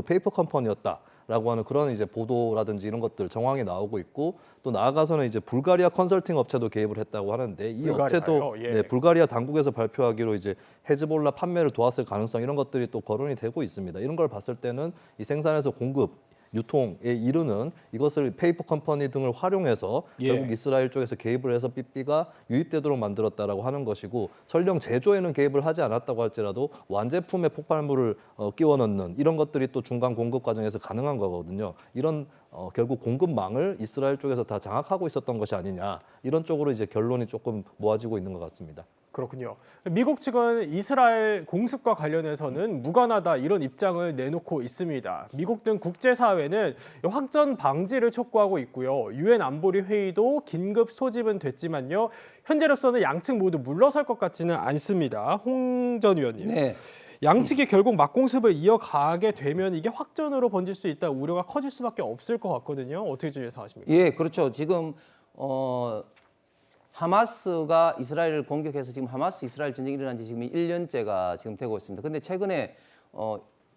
페이퍼 컴퍼니였다. 라고 하는 그런 이제 보도라든지 이런 것들 정황이 나오고 있고 또 나아가서는 이제 불가리아 컨설팅 업체도 개입을 했다고 하는데 이 업체도 불가리아 당국에서 발표하기로 이제 헤즈볼라 판매를 도왔을 가능성 이런 것들이 또 거론이 되고 있습니다. 이런 걸 봤을 때는 이 생산에서 공급 유통에 이르는 이것을 페이퍼 컴퍼니 등을 활용해서 결국 이스라엘 쪽에서 개입을 해서 삐삐가 유입되도록 만들었다라고 하는 것이고 설령 제조에는 개입을 하지 않았다고 할지라도 완제품에 폭발물을 끼워 넣는 이런 것들이 또 중간 공급 과정에서 가능한 거거든요. 이런 결국 공급망을 이스라엘 쪽에서 다 장악하고 있었던 것이 아니냐 이런 쪽으로 이제 결론이 조금 모아지고 있는 것 같습니다. 그렇군요. 미국 측은 이스라엘 공습과 관련해서는 무관하다 이런 입장을 내놓고 있습니다. 미국 등 국제사회는 확전 방지를 촉구하고 있고요. 유엔 안보리 회의도 긴급 소집은 됐지만요. 현재로서는 양측 모두 물러설 것 같지는 않습니다. 홍 전 의원님. 양측이 결국 맞공습을 이어가게 되면 이게 확전으로 번질 수 있다 우려가 커질 수밖에 없을 것 같거든요. 어떻게 좀 예상하십니까? 예, 그렇죠. 지금 하마스가 이스라엘을 공격해서 지금 하마스 이스라엘 전쟁이 일어난 지 지금 1년째가 지금 되고 있습니다. 근데 최근에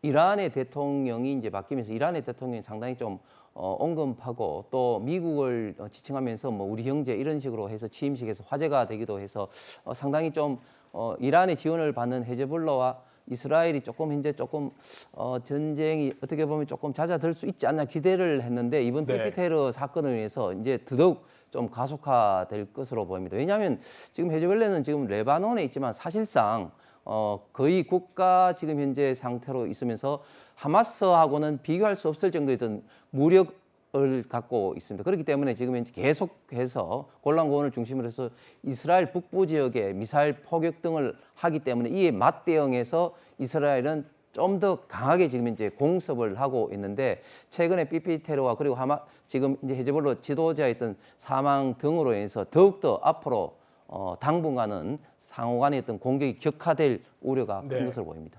이란의 대통령이 이제 바뀌면서 이란의 대통령이 상당히 좀 언급하고 또 미국을 지칭하면서 뭐 우리 형제 이런 식으로 해서 취임식에서 화제가 되기도 해서 상당히 좀 이란의 지원을 받는 헤즈볼라와 이스라엘이 조금 현재 조금 전쟁이 어떻게 보면 조금 잦아들 수 있지 않나 기대를 했는데 이번 삐삐 테러 사건을 위해서 이제 더더욱 좀 가속화될 것으로 보입니다. 왜냐하면 지금 헤즈볼라는 지금 레바논에 있지만 사실상 거의 국가 지금 현재 상태로 있으면서 하마스하고는 비교할 수 없을 정도의 어떤 무력을 갖고 있습니다. 그렇기 때문에 지금 현재 계속해서 골란고원을 중심으로 해서 이스라엘 북부 지역에 미사일 포격 등을 하기 때문에 이에 맞대응해서 이스라엘은 좀 더 강하게 지금 이제 공습을 하고 있는데 최근에 삐삐 테러와 그리고 지금 이제 헤즈볼라 지도자였던 사망 등으로 인해서 더욱더 앞으로 당분간은 상호간의 어떤 공격이 격화될 우려가 큰 것으로 보입니다.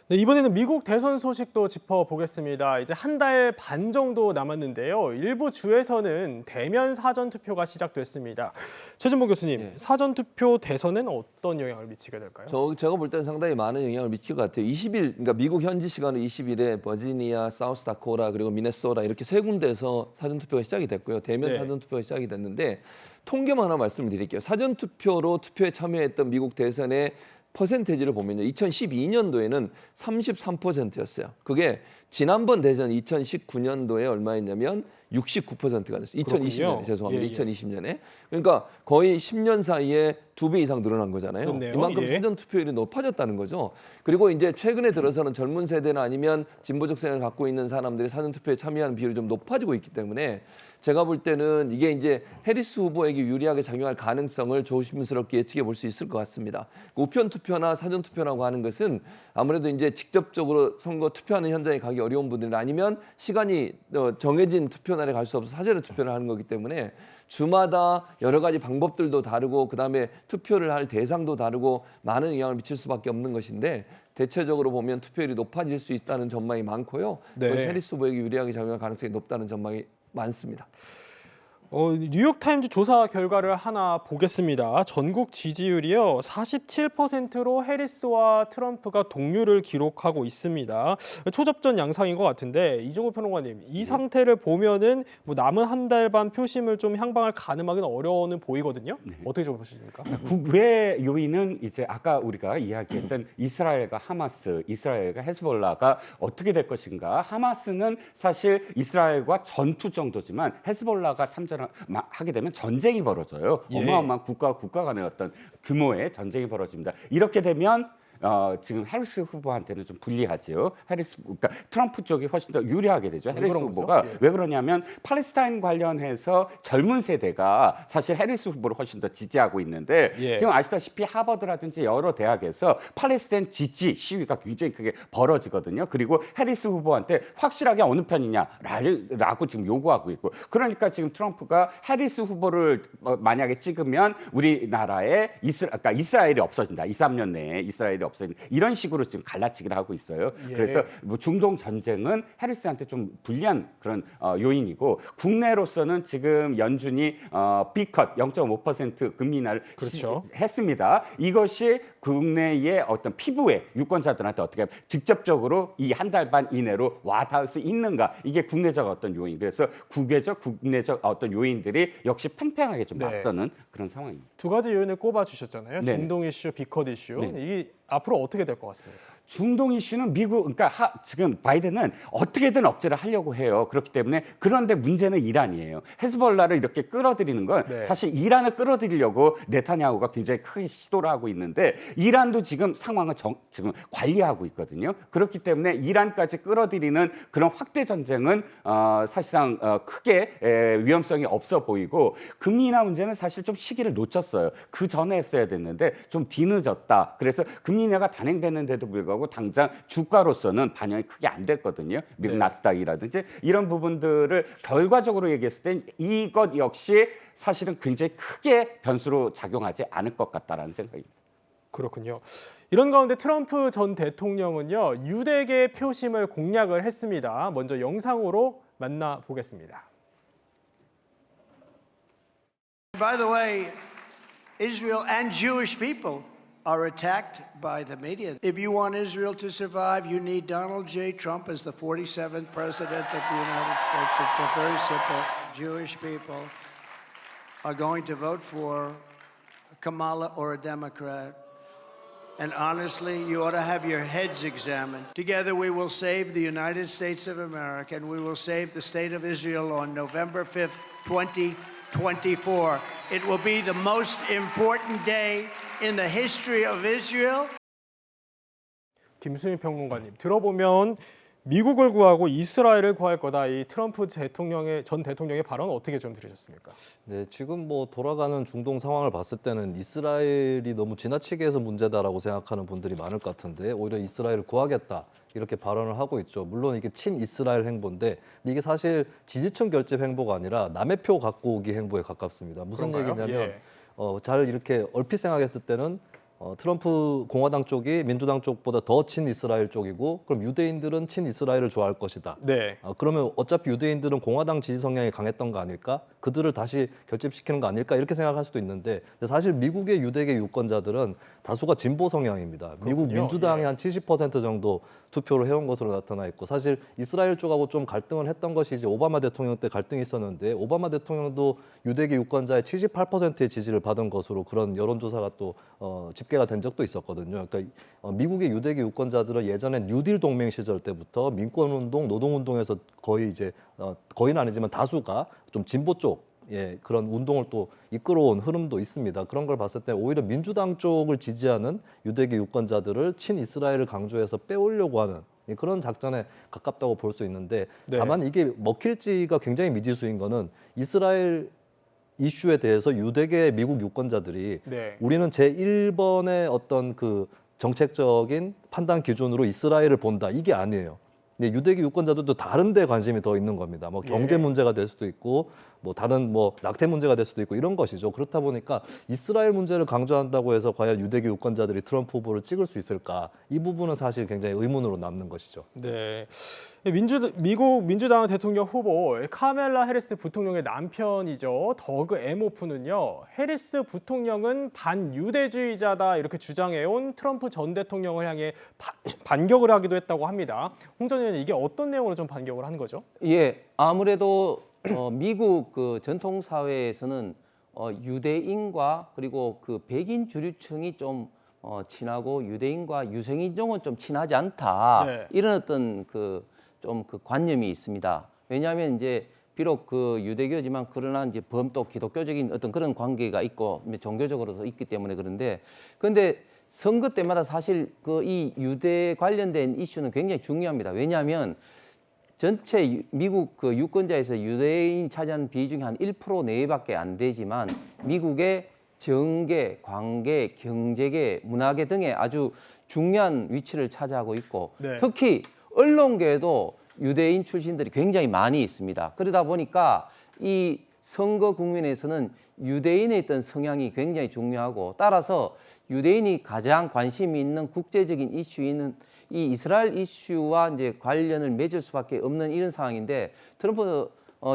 네, 이번에는 미국 대선 소식도 짚어보겠습니다. 이제 한 달 반 정도 남았는데요. 일부 주에서는 대면 사전투표가 시작됐습니다. 최진봉 교수님, 사전투표 대선엔 어떤 영향을 미치게 될까요? 제가 볼 때는 상당히 많은 영향을 미칠 것 같아요. 20일, 그러니까 미국 현지 시간으로 20일에 버지니아, 사우스다코타 그리고 미네소타 이렇게 세 군데에서 사전투표가 시작이 됐고요. 대면 사전투표가 시작이 됐는데 통계만 하나 말씀을 드릴게요. 사전투표로 투표에 참여했던 미국 대선의 퍼센테이지를 보면요. 2012년도에는 33%였어요. 그게 지난번 대선 2019년도에 얼마였냐면 69%가 됐어요. 2020년에 죄송합니다. 2020년에. 그러니까 거의 10년 사이에 2배 이상 늘어난 거잖아요. 그렇네요. 이만큼 사전 투표율이 높아졌다는 거죠. 그리고 이제 최근에 들어서는 젊은 세대나 아니면 진보적 세대를 갖고 있는 사람들이 사전 투표에 참여하는 비율이 좀 높아지고 있기 때문에 제가 볼 때는 이게 이제 해리스 후보에게 유리하게 작용할 가능성을 조심스럽게 예측해 볼 수 있을 것 같습니다. 우편 투표나 사전 투표라고 하는 것은 아무래도 이제 직접적으로 선거 투표하는 현장에 가기 어려운 분들이나 아니면 시간이 정해진 투표 날에 갈 수 없어서 사전에 투표를 하는 거기 때문에 주마다 여러 가지 방법들도 다르고 그다음에 투표를 할 대상도 다르고 많은 영향을 미칠 수밖에 없는 것인데 대체적으로 보면 투표율이 높아질 수 있다는 전망이 많고요. 그것이 해리스 후보에게 유리하게 작용할 가능성이 높다는 전망이 많습니다. 뉴욕타임즈 조사 결과를 하나 보겠습니다. 전국 지지율이요 47%로 해리스와 트럼프가 동률을 기록하고 있습니다. 초접전 양상인 것 같은데 이종호 평론가님, 이 상태를 보면은 뭐 남은 한 달 반 표심을 좀 향방을 가늠하기는 어려워는 보이거든요. 어떻게 좀 보십니까? 국외 요인은 이제 아까 우리가 이야기했던 이스라엘과 하마스, 이스라엘과 헤즈볼라가 어떻게 될 것인가. 하마스는 사실 이스라엘과 전투 정도지만 헤즈볼라가 하게 되면 전쟁이 벌어져요. 어마어마한 국가 간의 어떤 규모의 전쟁이 벌어집니다. 이렇게 되면 지금 해리스 후보한테는 좀 불리하죠. 그러니까 트럼프 쪽이 훨씬 더 유리하게 되죠. 해리스 후보가 왜 그러냐면 팔레스타인 관련해서 젊은 세대가 사실 해리스 후보를 훨씬 더 지지하고 있는데 지금 아시다시피 하버드라든지 여러 대학에서 팔레스타인 지지 시위가 굉장히 크게 벌어지거든요. 그리고 해리스 후보한테 확실하게 어느 편이냐라고 지금 요구하고 있고, 그러니까 지금 트럼프가 해리스 후보를 만약에 찍으면 우리나라에 그러니까 이스라엘이 없어진다. 2, 3년 내에 이스라엘이 없어진 이런 식으로 지금 갈라치기를 하고 있어요. 그래서 뭐 중동 전쟁은 해리스한테 좀 불리한 그런 요인이고, 국내로서는 지금 연준이 B컷 0.5% 금리 인하를 했습니다. 이것이 국내의 어떤 피부에 유권자들한테 어떻게 직접적으로 이 한 달 반 이내로 와닿을 수 있는가, 이게 국내적 어떤 요인. 그래서 국내적 어떤 요인들이 역시 팽팽하게 좀 맞서는 그런 상황입니다. 두 가지 요인을 꼽아 주셨잖아요. 중동 이슈, B컷 이슈. 이게 앞으로 어떻게 될 것 같습니까? 중동 이슈는 그러니까 지금 바이든은 어떻게든 억제를 하려고 해요. 그렇기 때문에, 그런데 문제는 이란이에요. 헤즈볼라를 이렇게 끌어들이는 건 사실 이란을 끌어들이려고 네타냐후가 굉장히 크게 시도를 하고 있는데, 이란도 지금 상황을 지금 관리하고 있거든요. 그렇기 때문에 이란까지 끌어들이는 그런 확대 전쟁은 사실상 크게 위험성이 없어 보이고, 금리 인하 문제는 사실 좀 시기를 놓쳤어요. 그 전에 했어야 됐는데 좀 뒤늦었다. 그래서 금리 인하가 단행됐는데도 불구하고 당장 주가로서는 반영이 크게 안 됐거든요. 미국 나스닥이라든지 이런 부분들을 결과적으로 얘기했을 땐 이것 역시 사실은 굉장히 크게 변수로 작용하지 않을 것 같다라는 생각입니다. 그렇군요. 이런 가운데 트럼프 전 대통령은요, 유대계 표심을 공략을 했습니다. 먼저 영상으로 만나보겠습니다. By the way, Israel and Jewish people are attacked by the media. If you want Israel to survive, you need Donald J. Trump as the 47th president of the United States. It's very simple. Jewish people are going to vote for Kamala or a Democrat. And honestly, you ought to have your heads examined. Together we will save the United States of America, and we will save the state of Israel on November 5th, 2024. It will be the most important day in the history of Israel. 김수민 평론가님, 들어보면 미국을 구하고 이스라엘을 구할 거다. 이 트럼프 전 대통령의 발언 어떻게 좀 들으셨습니까? 네, 지금 뭐 돌아가는 중동 상황을 봤을 때는 이스라엘이 너무 지나치게 해서 문제다라고 생각하는 분들이 많을 것 같은데, 오히려 이스라엘을 구하겠다 이렇게 발언을 하고 있죠. 물론 이게 친이스라엘 행보인데 이게 사실 지지층 결집 행보가 아니라 남의 표 갖고 오기 행보에 가깝습니다. 무슨 그런가요? 얘기냐면 잘 이렇게 얼핏 생각했을 때는 트럼프 공화당 쪽이 민주당 쪽보다 더 친이스라엘 쪽이고 그럼 유대인들은 친이스라엘을 좋아할 것이다. 네. 그러면 어차피 유대인들은 공화당 지지 성향이 강했던 거 아닐까? 그들을 다시 결집시키는 거 아닐까? 이렇게 생각할 수도 있는데 사실 미국의 유대계 유권자들은 다수가 진보 성향입니다. 미국 민주당이 한 70% 정도 투표를 해온 것으로 나타나 있고 사실 이스라엘 쪽하고 좀 갈등을 했던 것이 이제 오바마 대통령 때 갈등이 있었는데 오바마 대통령도 유대계 유권자의 78%의 지지를 받은 것으로 그런 여론조사가 또 집계가 된 적도 있었거든요. 그러니까 미국의 유대계 유권자들은 예전에 뉴딜 동맹 시절 때부터 민권운동, 노동운동에서 거의 이제 거의는 아니지만 다수가 좀 진보 쪽 그런 운동을 또 이끌어온 흐름도 있습니다. 그런 걸 봤을 때 오히려 민주당 쪽을 지지하는 유대계 유권자들을 친이스라엘을 강조해서 빼오려고 하는 그런 작전에 가깝다고 볼 수 있는데 다만 이게 먹힐지가 굉장히 미지수인 거는 이스라엘 이슈에 대해서 유대계 미국 유권자들이 우리는 제1번의 어떤 그 정책적인 판단 기준으로 이스라엘을 본다 이게 아니에요. 근데 유대계 유권자들도 다른 데 관심이 더 있는 겁니다. 뭐 경제 문제가 될 수도 있고 뭐 다른 뭐 낙태 문제가 될 수도 있고 이런 것이죠. 그렇다 보니까 이스라엘 문제를 강조한다고 해서 과연 유대계 유권자들이 트럼프 후보를 찍을 수 있을까? 이 부분은 사실 굉장히 의문으로 남는 것이죠. 네. 미국 민주당 대통령 후보 카멜라 해리스 부통령의 남편이죠. 더그 에모프는요. 해리스 부통령은 반유대주의자다 이렇게 주장해온 트럼프 전 대통령을 향해 반격을 하기도 했다고 합니다. 홍 전 의원님 이게 어떤 내용으로 좀 반격을 한 거죠? 예, 아무래도 미국 그 전통 사회에서는 유대인과 그리고 그 백인 주류층이 좀 친하고 유대인과 유색인종은 좀 친하지 않다. 이런 어떤 그 관념이 있습니다. 왜냐하면 이제 비록 그 유대교지만 그러나 이제 범또 기독교적인 어떤 그런 관계가 있고 종교적으로도 있기 때문에 그런데 근데 선거 때마다 사실 그 이 유대 관련된 이슈는 굉장히 중요합니다. 왜냐하면 전체 미국 그 유권자에서 유대인이 차지하는 비중이 한 1% 내외밖에 안 되지만 미국의 정계, 관계, 경제계, 문화계 등의 아주 중요한 위치를 차지하고 있고 특히 언론계에도 유대인 출신들이 굉장히 많이 있습니다. 그러다 보니까 이 선거 국면에서는 유대인의 어떤 성향이 굉장히 중요하고 따라서 유대인이 가장 관심이 있는 국제적인 이슈인 이 이스라엘 이슈와 이제 관련을 맺을 수밖에 없는 이런 상황인데 트럼프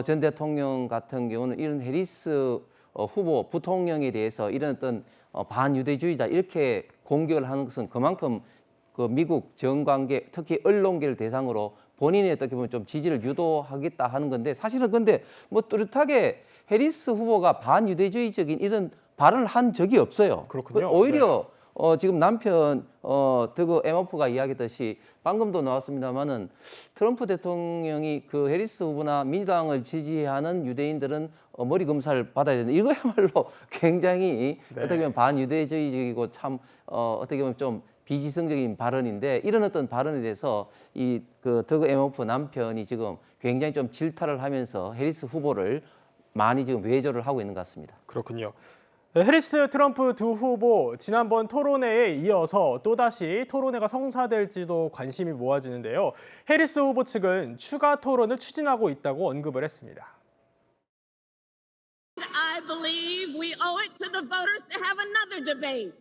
전 대통령 같은 경우는 이런 해리스 후보 부통령에 대해서 이런 어떤 반유대주의다 이렇게 공격을 하는 것은 그만큼 그 미국 정관계 특히 언론계를 대상으로 본인의 어떻게 보면 좀 지지를 유도하겠다 하는 건데 사실은 근데 뭐 뚜렷하게 해리스 후보가 반유대주의적인 이런 발언을 한 적이 없어요. 그렇군요. 오히려 지금 남편 더그 에머프가 이야기했듯이 방금도 나왔습니다만은 트럼프 대통령이 그 해리스 후보나 민주당을 지지하는 유대인들은 머리 검사를 받아야 된다. 이거야말로 굉장히 어떻게 보면 반유대주의적이고 참 어떻게 보면 좀 비지성적인 발언인데 이런 어떤 발언에 대해서 이 그 더그 에머프 남편이 지금 굉장히 좀 질타를 하면서 해리스 후보를 많이 지금 외조를 하고 있는 것 같습니다. 그렇군요. 해리스 트럼프 두 후보 지난번 토론회에 이어서 또다시 토론회가 성사될지도 관심이 모아지는데요. 해리스 후보 측은 추가 토론을 추진하고 있다고 언급을 했습니다. I believe we owe it to the voters to have another debate.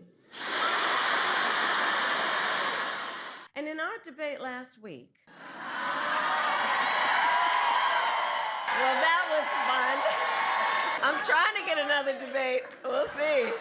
And in our debate last week. Well, that was fun. I'm trying to get another debate. We'll see.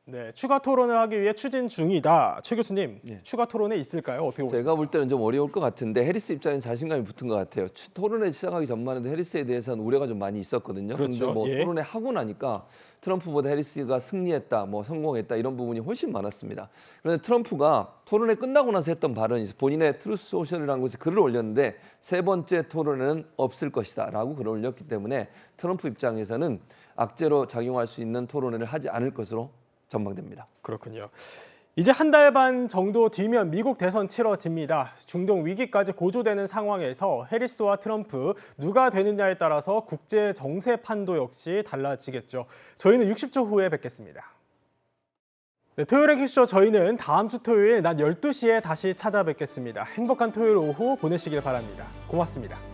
네, 추가 토론을 하기 위해 추진 중이다. 최 교수님, 추가 토론회 있을까요? 어떻게 보세요? 제가 볼 때는 좀 어려울 것 같은데 해리스 입장에 자신감이 붙은 것 같아요. 토론회 시작하기 전만 해도 해리스에 대해서는 우려가 좀 많이 있었거든요. 그런데 뭐 토론회 하고 나니까 트럼프보다 해리스가 승리했다, 뭐 성공했다 이런 부분이 훨씬 많았습니다. 그런데 트럼프가 토론회 끝나고 나서 했던 발언이 본인의 트루스 소셜이라는 곳에 글을 올렸는데 세 번째 토론회는 없을 것이다 라고 글을 올렸기 때문에 트럼프 입장에서는 악재로 작용할 수 있는 토론회를 하지 않을 것으로 전망됩니다. 그렇군요. 이제 한 달 반 정도 뒤면 미국 대선 치러집니다. 중동 위기까지 고조되는 상황에서 해리스와 트럼프 누가 되느냐에 따라서 국제 정세 판도 역시 달라지겠죠. 저희는 60초 후에 뵙겠습니다. 네, 토요일의 퀴즈쇼 저희는 다음 주 토요일 낮 12시에 다시 찾아뵙겠습니다. 행복한 토요일 오후 보내시길 바랍니다. 고맙습니다.